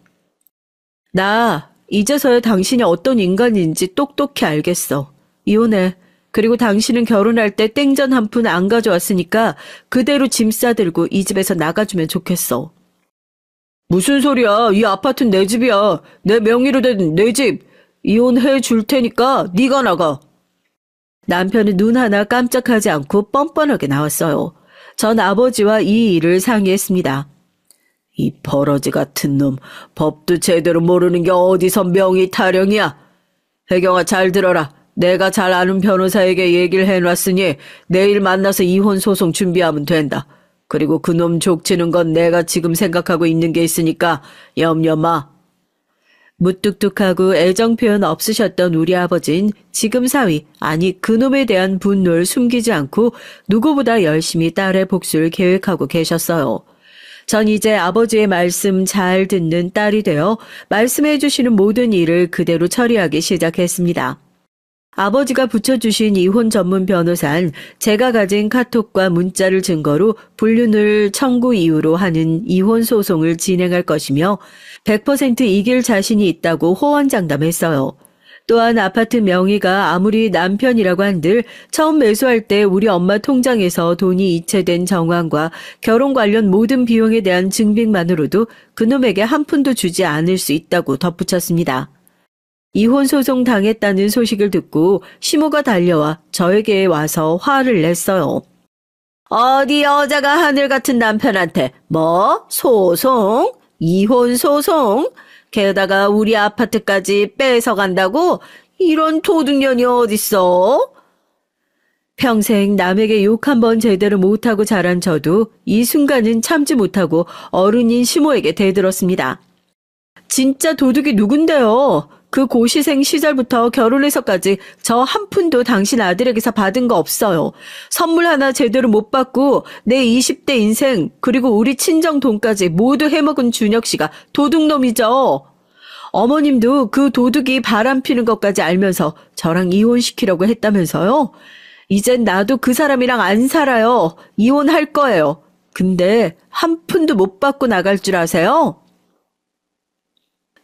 나 이제서야 당신이 어떤 인간인지 똑똑히 알겠어. 이혼해. 그리고 당신은 결혼할 때 땡전 한 푼 안 가져왔으니까 그대로 짐 싸들고 이 집에서 나가주면 좋겠어. 무슨 소리야. 이 아파트는 내 집이야. 내 명의로 된 내 집. 이혼해 줄 테니까 네가 나가. 남편은 눈 하나 깜짝하지 않고 뻔뻔하게 나왔어요. 전 아버지와 이 일을 상의했습니다. 이 버러지 같은 놈, 법도 제대로 모르는 게 어디서 명의 타령이야. 혜경아 잘 들어라. 내가 잘 아는 변호사에게 얘기를 해놨으니 내일 만나서 이혼 소송 준비하면 된다. 그리고 그놈 족치는 건 내가 지금 생각하고 있는 게 있으니까 염려 마. 무뚝뚝하고 애정 표현 없으셨던 우리 아버진 지금 사위, 아니 그놈에 대한 분노를 숨기지 않고 누구보다 열심히 딸의 복수를 계획하고 계셨어요. 전 이제 아버지의 말씀 잘 듣는 딸이 되어 말씀해 주시는 모든 일을 그대로 처리하기 시작했습니다. 아버지가 붙여주신 이혼 전문 변호사는 제가 가진 카톡과 문자를 증거로 불륜을 청구 이유로 하는 이혼 소송을 진행할 것이며 100% 이길 자신이 있다고 호언장담했어요. 또한 아파트 명의가 아무리 남편이라고 한들 처음 매수할 때 우리 엄마 통장에서 돈이 이체된 정황과 결혼 관련 모든 비용에 대한 증빙만으로도 그놈에게 한 푼도 주지 않을 수 있다고 덧붙였습니다. 이혼 소송 당했다는 소식을 듣고 시모가 달려와 저에게 와서 화를 냈어요. 어디 여자가 하늘 같은 남편한테 뭐? 소송? 이혼 소송? 게다가 우리 아파트까지 뺏어간다고? 이런 도둑년이 어딨어? 평생 남에게 욕 한 번 제대로 못하고 자란 저도 이 순간은 참지 못하고 어른인 시모에게 대들었습니다. 진짜 도둑이 누군데요? 그 고시생 시절부터 결혼해서까지 저 한 푼도 당신 아들에게서 받은 거 없어요. 선물 하나 제대로 못 받고 내 20대 인생 그리고 우리 친정 돈까지 모두 해먹은 준혁 씨가 도둑놈이죠. 어머님도 그 도둑이 바람 피는 것까지 알면서 저랑 이혼시키려고 했다면서요. 이젠 나도 그 사람이랑 안 살아요. 이혼할 거예요. 근데 한 푼도 못 받고 나갈 줄 아세요?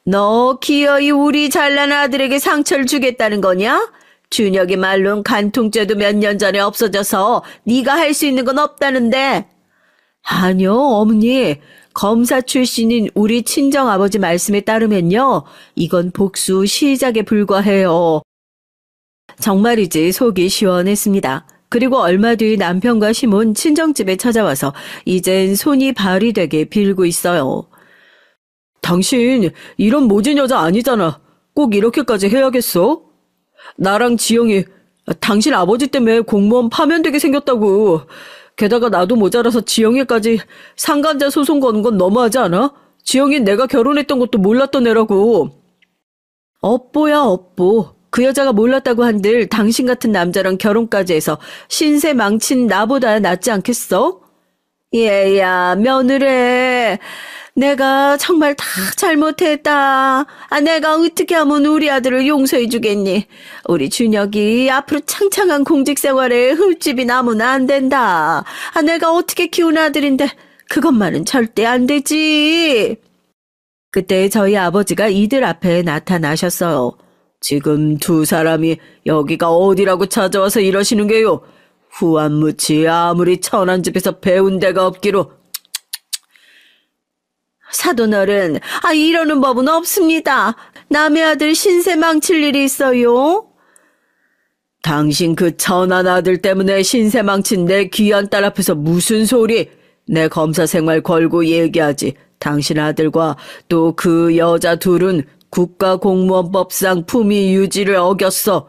너 기어이 우리 잘난 아들에게 상처를 주겠다는 거냐? 준혁이 말론 간통죄도 몇 년 전에 없어져서 네가 할 수 있는 건 없다는데. 아니요, 어머니. 검사 출신인 우리 친정아버지 말씀에 따르면요. 이건 복수 시작에 불과해요. 정말이지 속이 시원했습니다. 그리고 얼마 뒤 남편과 시몬 친정집에 찾아와서 이젠 손이 발이 되게 빌고 있어요. 당신 이런 모진 여자 아니잖아. 꼭 이렇게까지 해야겠어? 나랑 지영이 당신 아버지 때문에 공무원 파면되게 생겼다고. 게다가 나도 모자라서 지영이까지 상간자 소송 거는 건 너무하지 않아? 지영이는 내가 결혼했던 것도 몰랐던 애라고. 업보야 업보. 그 여자가 몰랐다고 한들 당신 같은 남자랑 결혼까지 해서 신세 망친 나보다 낫지 않겠어? 얘야 며느리. 내가 정말 다 잘못했다. 내가 어떻게 하면 우리 아들을 용서해 주겠니? 우리 준혁이 앞으로 창창한 공직 생활에 흠집이 나면 안 된다. 내가 어떻게 키운 아들인데 그것만은 절대 안 되지. 그때 저희 아버지가 이들 앞에 나타나셨어요. 지금 두 사람이 여기가 어디라고 찾아와서 이러시는 게요. 후안무치 아무리 천한 집에서 배운 데가 없기로. 사돈어른, 이러는 법은 없습니다. 남의 아들 신세 망칠 일이 있어요. 당신 그 천한 아들 때문에 신세 망친 내 귀한 딸 앞에서 무슨 소리. 내 검사 생활 걸고 얘기하지. 당신 아들과 또 그 여자 둘은 국가공무원법상 품위 유지를 어겼어.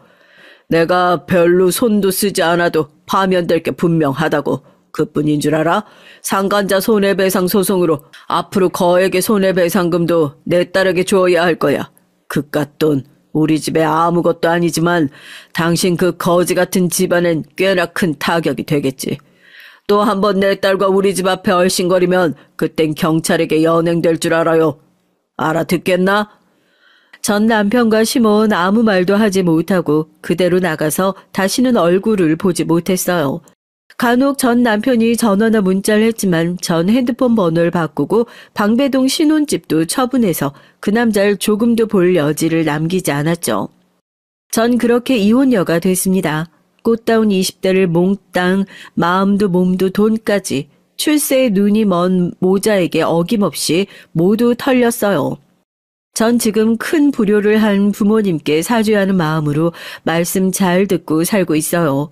내가 별로 손도 쓰지 않아도 파면될 게 분명하다고. 그뿐인 줄 알아? 상간자 손해배상 소송으로 앞으로 거액의 손해배상금도 내 딸에게 줘야 할 거야. 그깟 돈 우리 집에 아무것도 아니지만 당신 그 거지 같은 집안엔 꽤나 큰 타격이 되겠지. 또 한 번 내 딸과 우리 집 앞에 얼씬거리면 그땐 경찰에게 연행될 줄 알아요. 알아듣겠나? 전 남편과 시몬 아무 말도 하지 못하고 그대로 나가서 다시는 얼굴을 보지 못했어요. 간혹 전 남편이 전화나 문자를 했지만 전 핸드폰 번호를 바꾸고 방배동 신혼집도 처분해서 그 남자를 조금도 볼 여지를 남기지 않았죠. 전 그렇게 이혼녀가 됐습니다. 꽃다운 20대를 몽땅 마음도 몸도 돈까지 출세에 눈이 먼 모자에게 어김없이 모두 털렸어요. 전 지금 큰 불효를 한 부모님께 사죄하는 마음으로 말씀 잘 듣고 살고 있어요.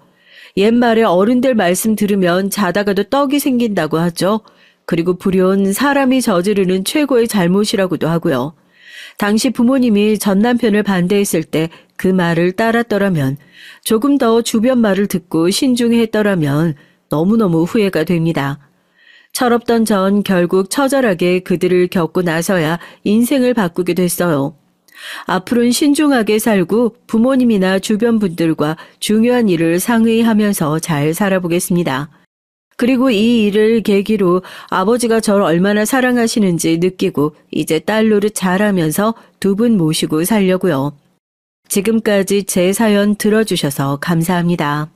옛말에 어른들 말씀 들으면 자다가도 떡이 생긴다고 하죠. 그리고 불효는 사람이 저지르는 최고의 잘못이라고도 하고요. 당시 부모님이 전 남편을 반대했을 때 그 말을 따랐더라면, 조금 더 주변 말을 듣고 신중했더라면 너무너무 후회가 됩니다. 철없던 전 결국 처절하게 그들을 겪고 나서야 인생을 바꾸게 됐어요. 앞으로는 신중하게 살고 부모님이나 주변 분들과 중요한 일을 상의하면서 잘 살아보겠습니다. 그리고 이 일을 계기로 아버지가 저를 얼마나 사랑하시는지 느끼고 이제 딸 노릇 잘하면서 두 분 모시고 살려고요. 지금까지 제 사연 들어주셔서 감사합니다.